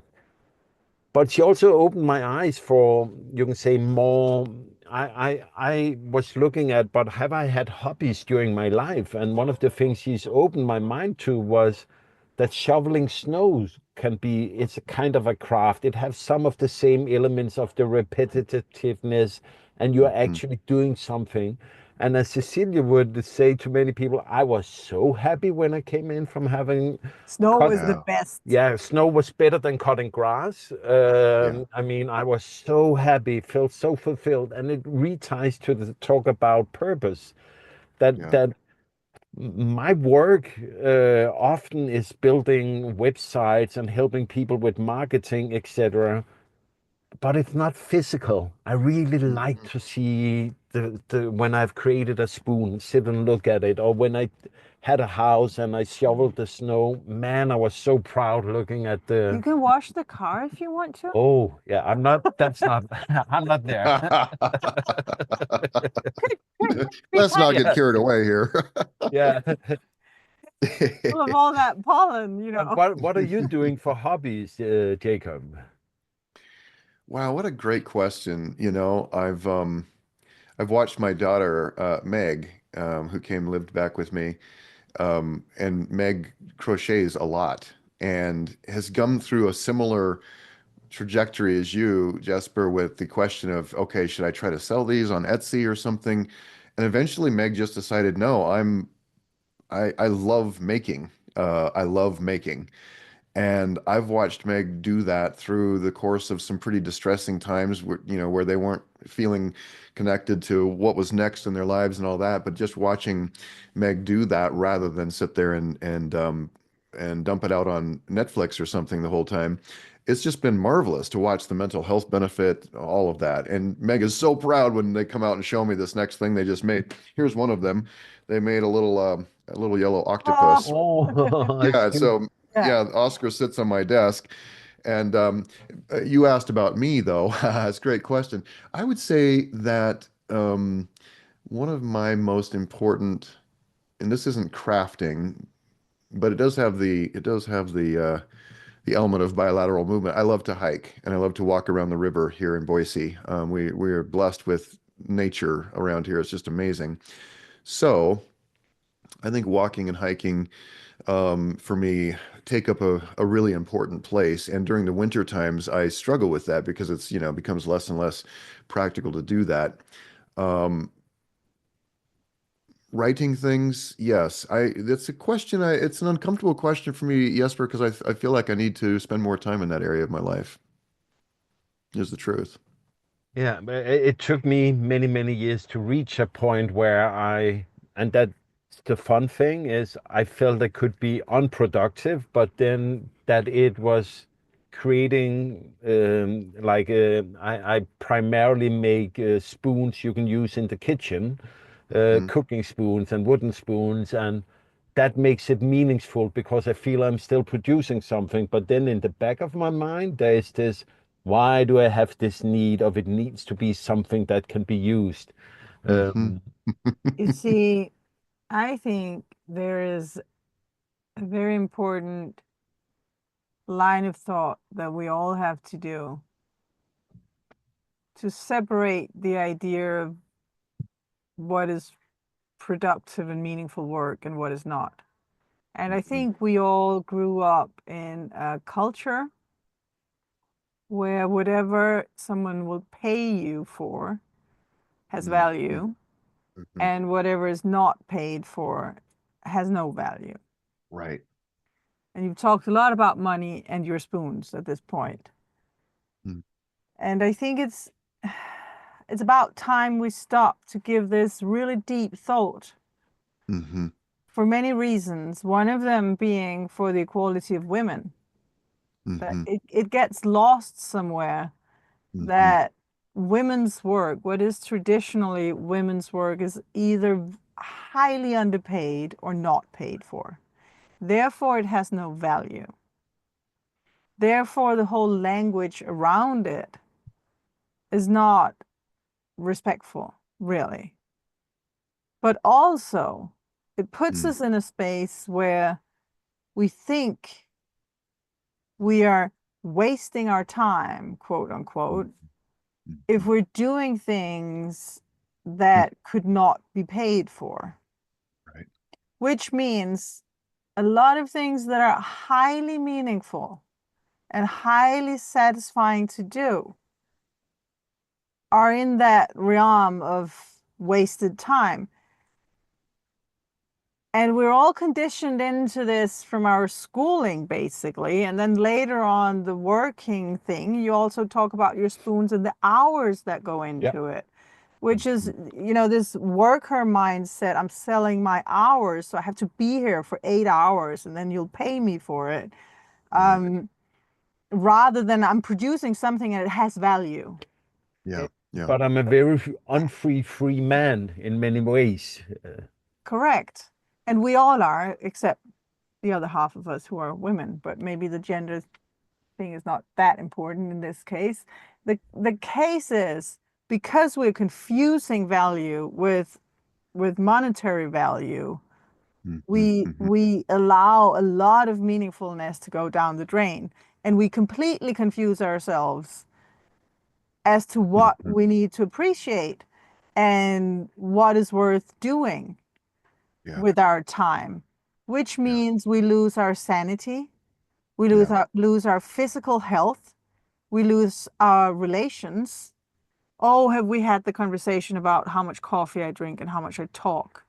But she also opened my eyes for, you can say, more. I was looking at, but have I had hobbies during my life? And one of the things she's opened my mind to was that shoveling snows can be, it's a kind of a craft. It has some of the same elements of the repetitiveness, and you're mm-hmm. actually doing something. And as Cecilia would say to many people, I was so happy when I came in from having Snow cut. is the Yeah. best. Yeah, snow was better than cutting grass. Yeah. I mean, I was so happy, felt so fulfilled, and it reties to the talk about purpose. That Yeah. that my work often is building websites and helping people with marketing, etc. But it's not physical. I really like Mhm. to see the when I've created a spoon, sit and look at it, or when I had a house and I shoveled the snow. Man, I was so proud looking at You the. can wash the car if you want to. Oh, yeah, I'm not. That's not. I'm not there. Be Let's not kind get Yeah, carried away here. yeah. full of all that pollen, you And know. what are you doing for hobbies, Jacob? Wow, what a great question. I've watched my daughter Meg, who came lived back with me, and Meg crochets a lot and has gone through a similar trajectory as you, Jesper, with the question of, okay, should I try to sell these on Etsy or something? And eventually Meg just decided, no, I love making. I love making. And I've watched Meg do that through the course of some pretty distressing times where they weren't feeling connected to what was next in their lives and all that. But just watching Meg do that rather than sit there and dump it out on Netflix or something the whole time, it's just been marvelous to watch the mental health benefit, all of that. And Meg is so proud when they come out and show me this next thing they just made. Here's one of them. They made a little yellow Oh, octopus. Oh, it's Yeah, cute. so yeah. yeah, Oscar sits on my desk. And you asked about me, though. It's a great question. I would say that one of my most important, and this isn't crafting, but it does have the element of bilateral movement. I love to hike and I love to walk around the river here in Boise. We are blessed with nature around here. It's just amazing. So I think walking and hiking for me take up a really important place. And during the winter times, I struggle with that because becomes less and less practical to do that. Um, Writing things, yes. That's a question. It's an uncomfortable question for me, Jesper, because I feel like I need to spend more time in that area of my life, is the truth. Yeah, but it took me many, many years to reach a point where and that's the fun thing is I felt I could be unproductive, but then that it was creating I primarily make spoons you can use in the kitchen, Hmm. cooking spoons and wooden spoons, and that makes it meaningful because I feel I'm still producing something. But then in the back of my mind, there is this, why do I have this need of it needs to be something that can be used? Hmm. Um, You see, I think there is a very important line of thought that we all have to do to separate the idea of what is productive and meaningful work and what is not. And I Hmm. think we all grew up in a culture where whatever someone will pay you for has Hmm. value, Hmm. and whatever is not paid for has no value. Right. And you've talked a lot about money and your spoons at this point. And I think it's about time we stop to give this really deep thought. Mm-hmm. for many reasons, one of them being for the equality of women. That Mm-hmm. it gets lost somewhere Mm-hmm. that women's work, what is traditionally women's work, is either highly underpaid or not paid for. Therefore, it has no value. Therefore, the whole language around it is not respectful, really. But also, it puts us in a space where we think we are wasting our time, quote unquote, if we're doing things that could not be paid for. Right. Which means a lot of things that are highly meaningful and highly satisfying to do are in that realm of wasted time. And we're all conditioned into this from our schooling, basically. And then later on, the working thing, you also talk about your spoons and the hours that go Yeah. into it, which is, this worker mindset. I'm selling my hours, so I have to be here for 8 hours and then you'll pay me for it. Right. Rather than I'm producing something and it has value. Yeah. Yeah. But I'm a very free man in many ways. Correct. And we all are, except the other half of us who are women, but maybe the gender thing is not that important in this case. The case is because we're confusing value with monetary value, Mm-hmm. we allow a lot of meaningfulness to go down the drain, and we completely confuse ourselves as to what Mm-hmm. we need to appreciate and what is worth doing Yeah. with our time, which Yeah. means we lose our sanity, we Yeah. lose our physical health, we lose our relations. Oh, have we had the conversation about how much coffee I drink and how much I talk?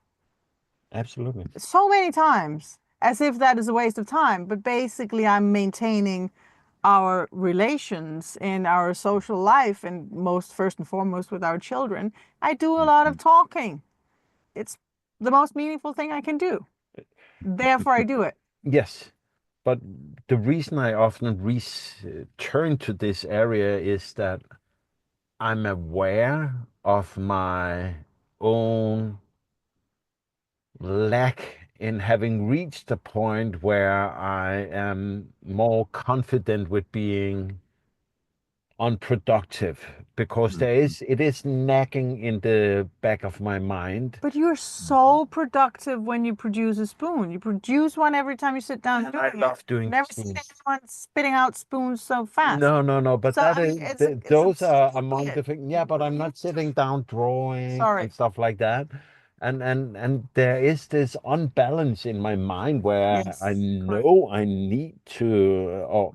Absolutely. So many times, as if that is a waste of time. But basically, I'm maintaining our relations in our social life, and most first and foremost with our children. I do a lot Mm-hmm. of talking. It's the most meaningful thing I can do. Therefore, I do it. Yes. But the reason I often turn to this area is that I'm aware of my own lack in having reached a point where I am more confident with being unproductive, because Mm-hmm. it is nagging in the back of my mind. But you're so productive when you produce a spoon. You produce one every time you sit down And doing I it. love doing Never seen spoons. anyone spitting out spoons so fast. No, but So that I mean, is it's those are absolutely among the brilliant. things. Yeah, but I'm not sitting down drawing Sorry. and stuff like that. And there is this unbalance in my mind where I Yes, correct. know I need to, or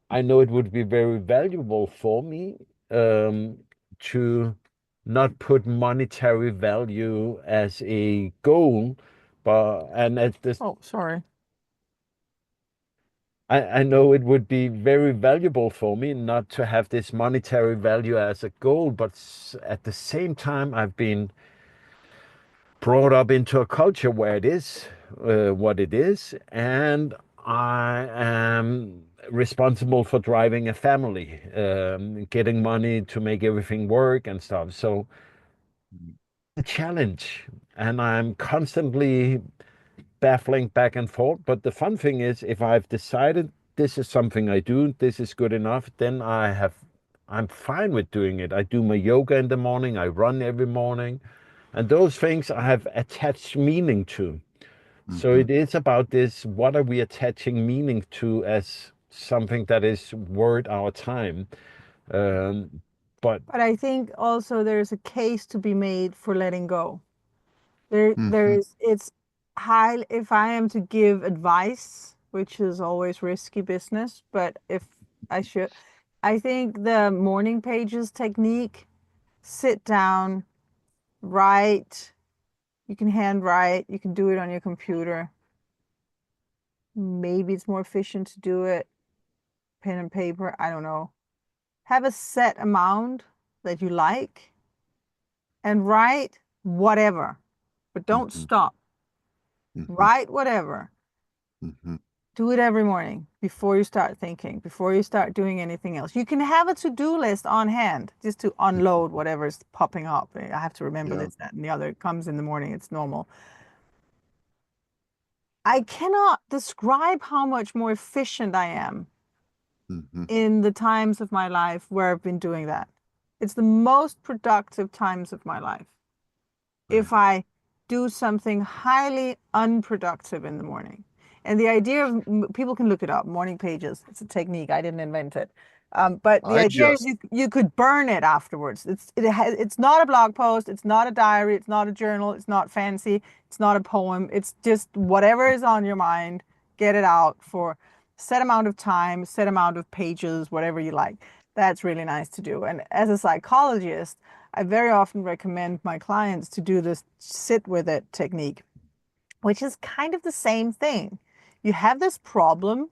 I know it would be very valuable for me to not put monetary value as a goal, but and at this Oh, sorry. I know it would be very valuable for me not to have this monetary value as a goal, but at the same time, I've been brought up into a culture where it is what it is, and I am responsible for driving a family, getting money to make everything work and stuff. So a challenge, and I'm constantly baffling back and forth. But the fun thing is, if I've decided this is something I do, this is good enough, then I'm fine with doing it. I do my yoga in the morning, I run every morning, and those things I have attached meaning to. So Mm-hmm. it is about this, what are we attaching meaning to as something that is worth our time? Um, but But I think also there's a case to be made for letting go. There's it's high. If I am to give advice, which is always risky business, but if I should, I think the morning pages technique, sit down, write. You can handwrite, you can do it on your computer. Maybe it's more efficient to do it pen and paper. I don't know. Have a set amount that you like and write whatever, but don't Mm-hmm. stop. Hmm. Write whatever. Hmm. Do it every morning before you start thinking, before you start doing anything else. You can have a to-do list on hand just to unload whatever's popping up. I have to remember Yeah. this, that, and the other. It comes in the morning. It's normal. I cannot describe how much more efficient I am Hmm. in the times of my life where I've been doing that. It's the most productive times of my life. Right. If I do something highly unproductive in the morning. And the idea of people can look it up, morning pages. It's a technique. I didn't invent it. But the I idea is just, you could burn it afterwards. It's not a blog post. It's not a diary. It's not a journal. It's not fancy. It's not a poem. It's just whatever is on your mind. Get it out for set amount of time, set amount of pages, whatever you like. That's really nice to do. And as a psychologist, I very often recommend my clients to do this sit with it technique, which is kind of the same thing. You have this problem,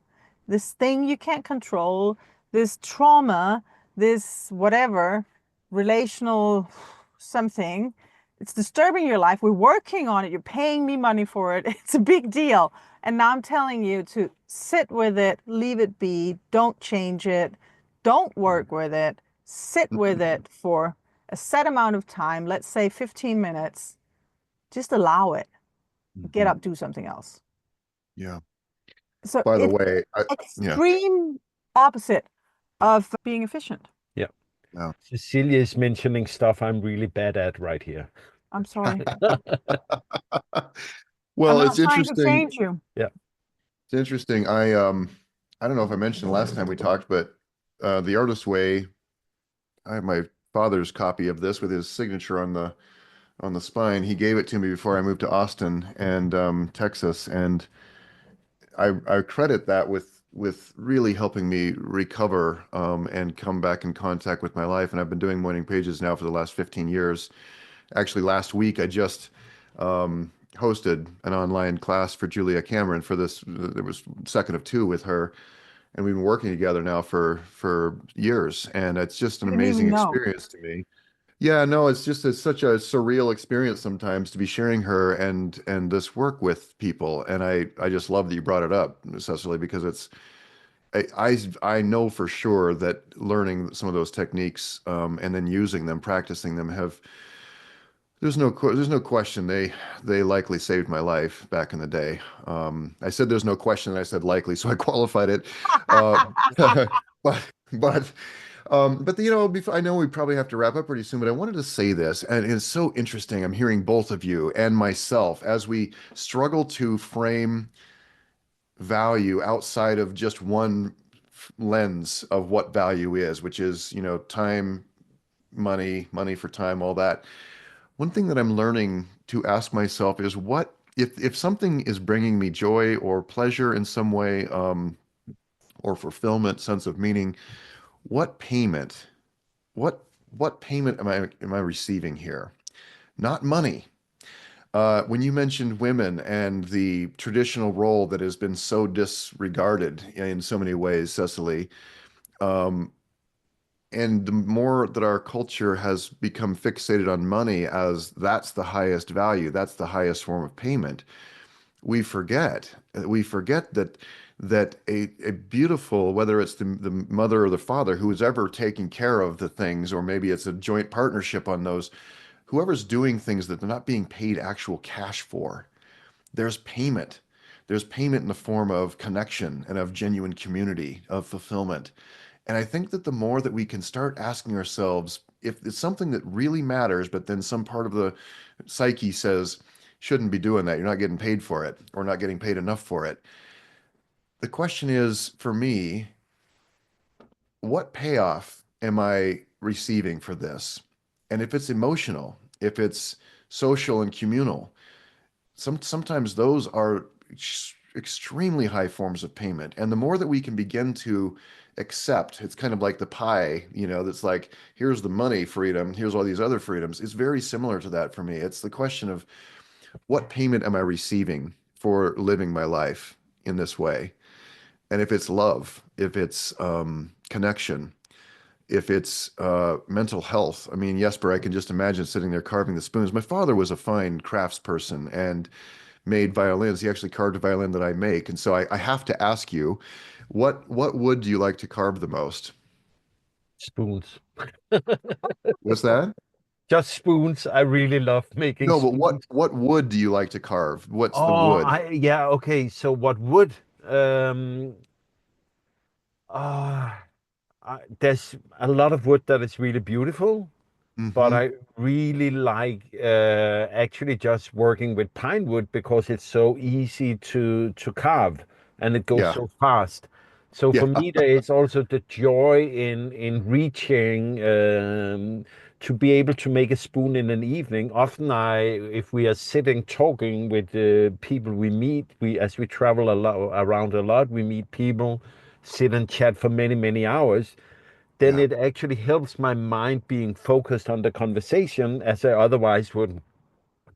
this thing you can't control, this trauma, this whatever, relational something. It's disturbing your life. We're working on it. You're paying me money for it. It's a big deal. And now I'm telling you to sit with it, leave it be, don't change it, don't work with it, sit with it for a set amount of time, let's say 15 minutes, just allow it, get Mhm. up, do something else. Yeah. So By the it's way, yeah, extreme opposite of being efficient. Yeah. yeah. Cecilia is mentioning stuff I'm really bad at right here. I'm sorry. I'm Well, not it's trying to interesting. change you. Yeah. It's interesting. I don't know if I mentioned the last time we talked, but The Artist's Way, I have my father's copy of this with his signature on the spine. He gave it to me before I moved to Austin and Texas, and I credit that with really helping me recover and come back in contact with my life. And I've been doing morning pages now for the last 15 years. Actually, last week I just hosted an online class for Julia Cameron for this. There was second of two with her, and we've been working together now for years, and it's just an I didn't amazing even know. experience to me. Yeah, no, it's such a surreal experience sometimes to be sharing her and this work with people, and I just love that you brought it up, Cecily, because I know for sure that learning some of those techniques and then using them, practicing them have there's no question they likely saved my life back in the day. I said there's no question, and I said likely, so I qualified it. Uh, but but you know, before, I know we probably have to wrap up pretty soon, but I wanted to say this, and it's so interesting. I'm hearing both of you and myself as we struggle to frame value outside of just one lens of what value is, which is, you know, time, money for time, all that. One thing that I'm learning to ask myself is what if something is bringing me joy or pleasure in some way, or fulfillment, sense of meaning, what payment, what what payment am I receiving here? Not money. When you mentioned women and the traditional role that has been so disregarded in so many ways, Cecily, um, and the more that our culture has become fixated on money as that's the highest value, that's the highest form of payment, we forget that a beautiful, whether it's the mother or the father who is ever taking care of the things, or maybe it's a joint partnership on those, whoever's doing things that they're not being paid actual cash for, there's payment. There's payment in the form of connection and of genuine community, of fulfillment. And I think that the more that we can start asking ourselves if it's something that really matters, but then some part of the psyche says, shouldn't be doing that. You're not getting paid for it or not getting paid enough for it. The question is, for me, what payoff am I receiving for this? And if it's emotional, if it's social and communal, sometimes those are extremely high forms of payment. And the more that we can begin to accept, it's kind of like the pie, you know, that's like, here's the money freedom, here's all these other freedoms. It's very similar to that for me. It's the question of what payment am I receiving for living my life in this way? And if it's love, if it's connection, if it's mental health. I mean, Jesper, I can just imagine sitting there carving the spoons. My father was a fine craftsperson, and made violins. He actually carved a violin that I make. And so I have to ask you, what wood do you like to carve the most? Spoons. What's that? Just spoons. I really love making No, but spoons. what wood do you like to carve? What's the Oh, wood? yeah, okay. So what would ah there's a lot of wood that is really beautiful, but Hmm. I really like actually just working with pine wood because it's so easy to carve and it goes Yeah. so fast. So for Yeah. me, there is also the joy in reaching to be able to make a spoon in an evening. Often, if we are sitting talking with people we meet, we as we travel a lot around a lot, we meet people, sit and chat for many many hours, then Yeah. it actually helps my mind being focused on the conversation as I otherwise would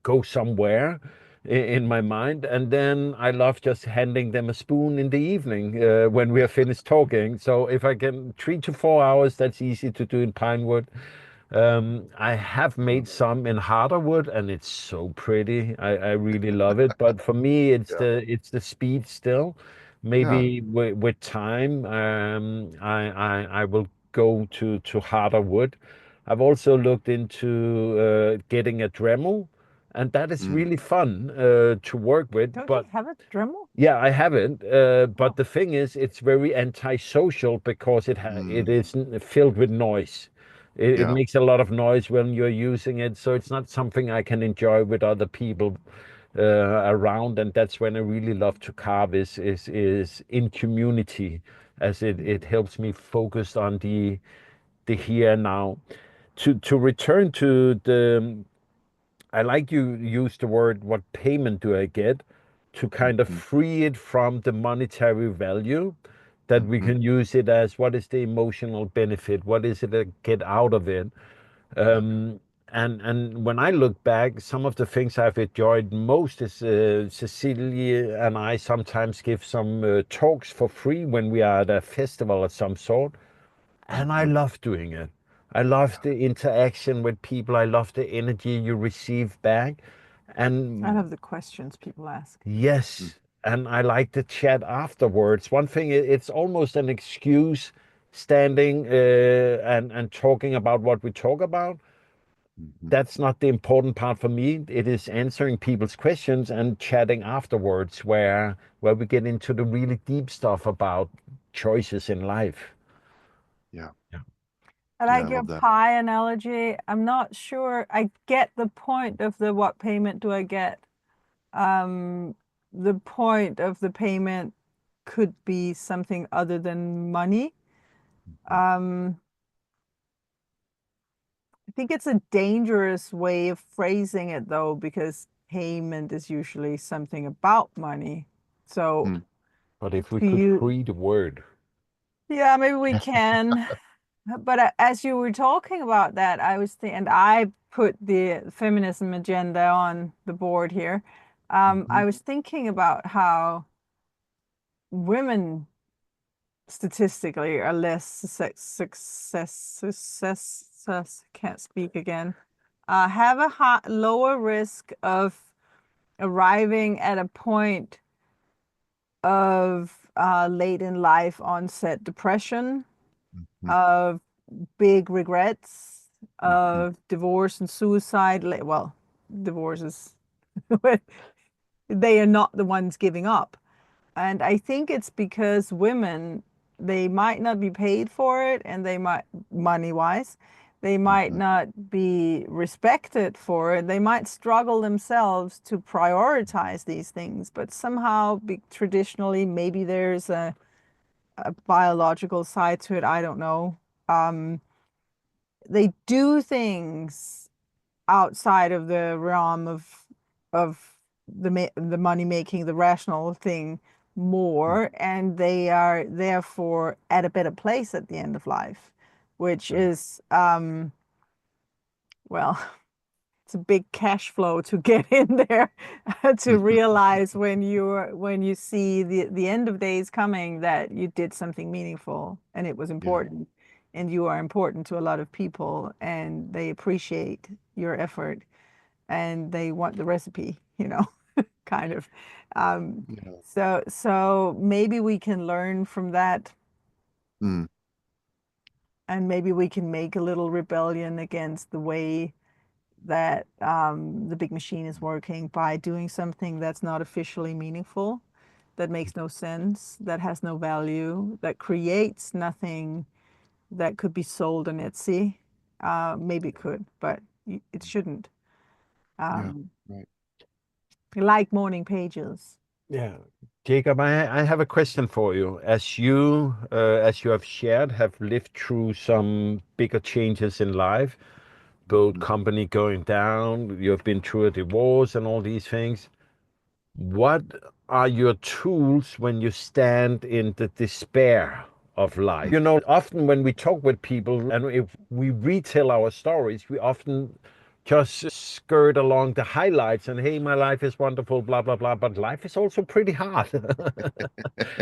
go somewhere in my mind. And then I love just handing them a spoon in the evening when we are finished talking. So if I can 3 to 4 hours, that's easy to do in pine wood. I have made some in harder wood, and it's so pretty. I really love it. But for me, Yeah. it's the speed still. Yeah. Maybe with time, I will go to harder wood. I've also looked into getting a Dremel, and that is Mm. really fun to work with. Don't you But have a Dremel? yeah, I haven't. But Oh, the thing is, it's very antisocial because it Mm. is filled with noise. It Yeah. makes a lot of noise when you're using it, so it's not something I can enjoy with other people around. And that's when I really love to carve is in community, as it helps me focus on the here and now. To return to the I like you use the word, what payment do I get, to kind of Mhm. free it from the monetary value, that we Mhm. can use it as what is the emotional benefit? What is it I get out of it? Yeah. Um, and when I look back, some of the things I've enjoyed most is Cecilia and I sometimes give some talks for free when we are at a festival of some sort. And I Mhm. love doing it. I love the interaction with people. I love the energy you receive back. I And love the questions people ask. Mm. yes, and I like the chat afterwards. One thing, it's almost an excuse standing and talking about what we talk about. Mhm. That's not the important part for me. It is answering people's questions and chatting afterwards, where we get into the really deep stuff about choices in life. Yeah. Yeah. I Yeah. I like your love that. pie analogy. I'm not sure I get the point of the what payment do I get. Um, the point of the payment could be something other than money. Mhm. Um, I think it's a dangerous way of phrasing it though, because payment is usually something about money. So Mm. But if we to could you, free the word. yeah, maybe we can. But as you were talking about that, I was thinking, and I put the feminism agenda on the board here. Mhm. I was thinking about how women statistically are less can't speak again, have a lower risk of arriving at a point of late in life onset depression, Mhm. of big regrets, Mhm. of divorce and suicide. Well, divorce is, they are not the ones giving up. And I think it's because women, they might not be paid for it, and they might, money wise, they might Mhm. not be respected for it. They might struggle themselves to prioritize these things, but somehow traditionally, maybe there's a biological side to it. I don't know. Um, they do things outside of the realm of the money making, the rational thing more, and they are therefore at a better place at the end of life, which Right. is well, it's a big cash flow to get in there to realize when you see the end of days coming that you did something meaningful and it was Yeah. important, and you are important to a lot of people and they appreciate your effort and they want the recipe. kind of. Um, Yeah. so maybe we can learn from that, Mm, and maybe we can make a little rebellion against the way that the big machine is working by doing something that's not officially meaningful, that makes no sense, that has no value, that creates nothing that could be sold on Etsy. Maybe it could, but it shouldn't. yeah. Um, Right. like morning pages. Yeah. Jacob, I have a question for you. As you have shared, have lived through some bigger changes in life, both Mm. company going down, you've been through a divorce and all these things. What are your tools when you stand in the despair of life? Often when we talk with people and if we retell our stories, we often just skirt along the highlights and, hey, my life is wonderful, blah, blah, blah. But life is also pretty hard.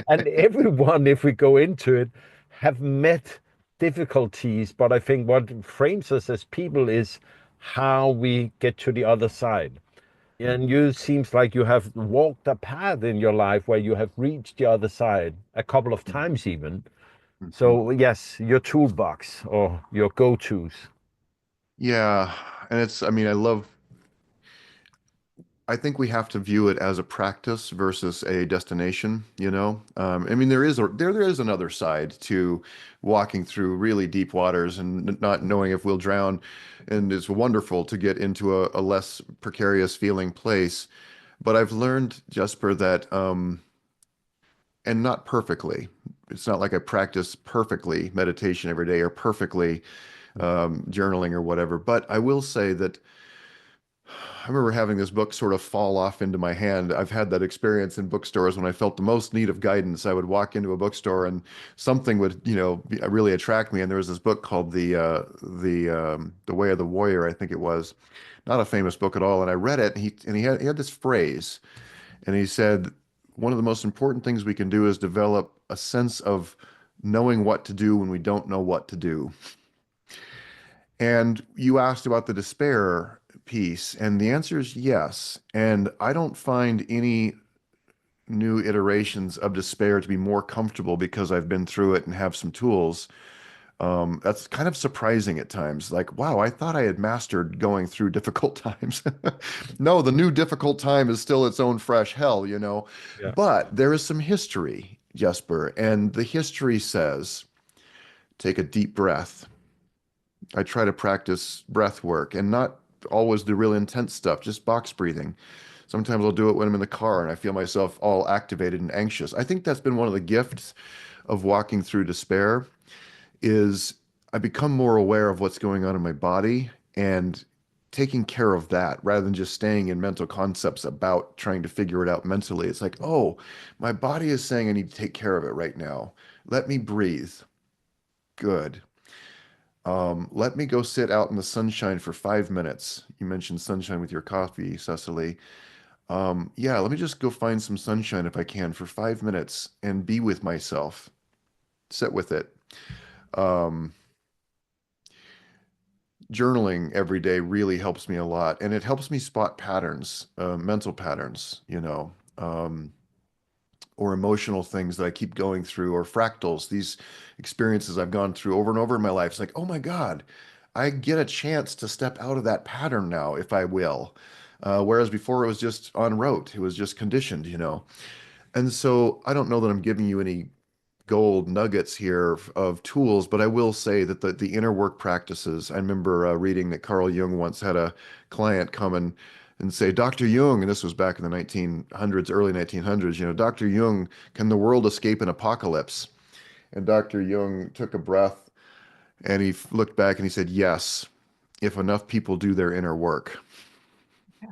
And everyone, if we go into it, have met difficulties. But I think what frames us as people is how we get to the other side. And you seems like you have walked a path in your life where you have reached the other side a couple of times even. Mhm. So yes, your toolbox or your go-tos. Yeah, and I mean, I think we have to view it as a practice versus a destination, you know? I mean, there is another side to walking through really deep waters and not knowing if we'll drown. And it's wonderful to get into a less precarious feeling place. But I've learned, Jesper, that, and not perfectly, it's not like I practice perfectly meditation every day or perfectly journaling or whatever. But I will say that I remember having this book sort of fall off into my hand. I've had that experience in bookstores when I felt the most need of guidance. I would walk into a bookstore and something would, really attract me. And there was this book called The Way of the Warrior, I think it was, not a famous book at all. And I read it, and he had this phrase, and he said, one of the most important things we can do is develop a sense of knowing what to do when we don't know what to do. And you asked about the despair piece, and the answer is yes. And I don't find any new iterations of despair to be more comfortable because I've been through it and have some tools. That's kind of surprising at times. Like, wow, I thought I had mastered going through difficult times. No, the new difficult time is still its own fresh hell, you know. Yeah. But there is some history, Jesper, and the history says, take a deep breath. I try to practice breath work and not always the real intense stuff, just box breathing. Sometimes I'll do it when I'm in the car and I feel myself all activated and anxious. I think that's been one of the gifts of walking through despair is I become more aware of what's going on in my body and taking care of that rather than just staying in mental concepts about trying to figure it out mentally. It's like, oh, my body is saying I need to take care of it right now. Let me breathe. Good. Let me go sit out in the sunshine for 5 minutes. You mentioned sunshine with your coffee, Cecily. Yeah, let me just go find some sunshine if I can for 5 minutes and be with myself. Sit with it. Um, Journaling every day really helps me a lot, and it helps me spot patterns, mental patterns, or emotional things that I keep going through, or fractals, these experiences I've gone through over and over in my life. It's like, oh my God, I get a chance to step out of that pattern now if I will. Whereas before it was just on rote, it was just conditioned, you know. And so I don't know that I'm giving you any gold nuggets here of tools, but I will say that the inner work practices. I remember reading that Carl Jung once had a client come and say, Dr. Jung, and this was back in the 1900s, early 1900s, Dr. Jung, can the world escape an apocalypse? And Dr. Jung took a breath and he looked back and he said, yes, if enough people do their inner work. Yeah.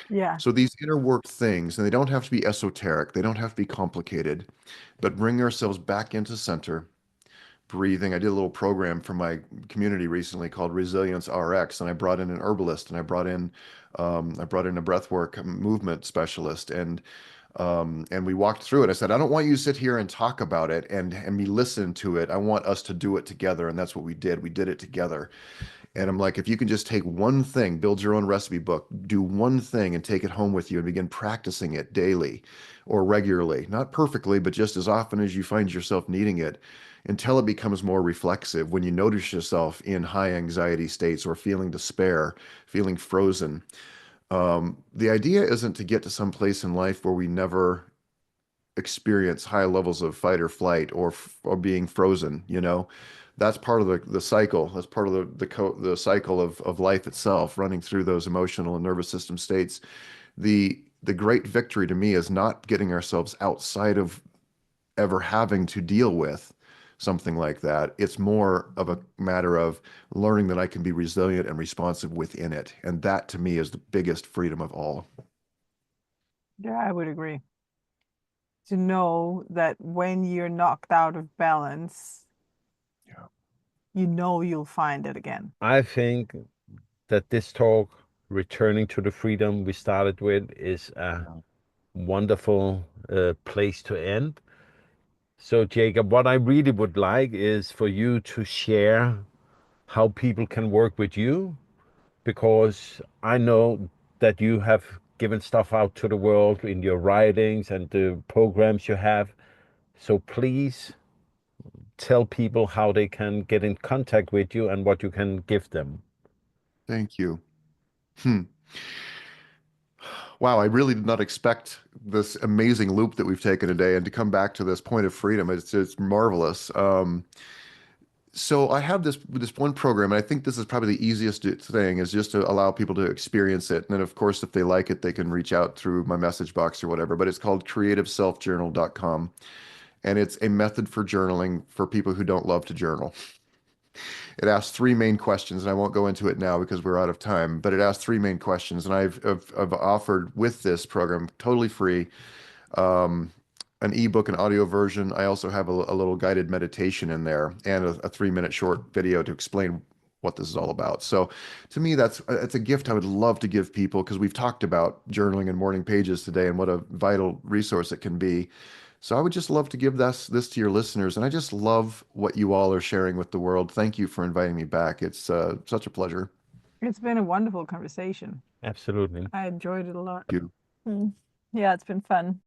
Yeah. So these inner work things, and they don't have to be esoteric, they don't have to be complicated, but bring ourselves back into center, breathing. I did a little program for my community recently called Resilience RX, and I brought in an herbalist and I brought in a breathwork movement specialist, and And we walked through it. I said, I don't want you to sit here and talk about it and me listen to it. I want us to do it together. And that's what we did. We did it together. And I'm like, if you can just take one thing, build your own recipe book, do one thing and take it home with you and begin practicing it daily or regularly, not perfectly, but just as often as you find yourself needing it until it becomes more reflexive. When you notice yourself in high anxiety states or feeling despair, feeling frozen, the idea isn't to get to some place in life where we never experience high levels of fight or flight or being frozen, you know. That's part of the cycle. That's part of the cycle of life itself, running through those emotional and nervous system states. The great victory to me is not getting ourselves outside of ever having to deal with something like that. It's more of a matter of learning that I can be resilient and responsive within it. And that to me is the biggest freedom of all. Yeah, I would agree. To know that when you're knocked out of balance, Yeah. you know you'll find it again. I think that this talk, returning to the freedom we started with, is a Yeah. wonderful place to end. So, Jacob, what I really would like is for you to share how people can work with you, because I know that you have given stuff out to the world in your writings and the programs you have. So please tell people how they can get in contact with you and what you can give them. Thank you. Hmm. Wow, I really did not expect this amazing loop that we've taken today and to come back to this point of freedom. It's marvelous. So I have this one program, and I think this is probably the easiest thing is just to allow people to experience it. And then, of course, if they like it, they can reach out through my message box or whatever. But it's called creativeselfjournal.com. And it's a method for journaling for people who don't love to journal. It asks three main questions, and I won't go into it now because we're out of time, but it asks three main questions. And I've offered with this program totally free um, an ebook and audio version. I also have a little guided meditation in there and a 3 minute short video to explain what this is all about. So to me, it's a gift I would love to give people because we've talked about journaling and morning pages today and what a vital resource it can be. So I would just love to give this to your listeners. And I just love what you all are sharing with the world. Thank you for inviting me back. It's such a pleasure. It's been a wonderful conversation. Absolutely. I enjoyed it a lot. Thank you. Mm. Yeah, it's been fun.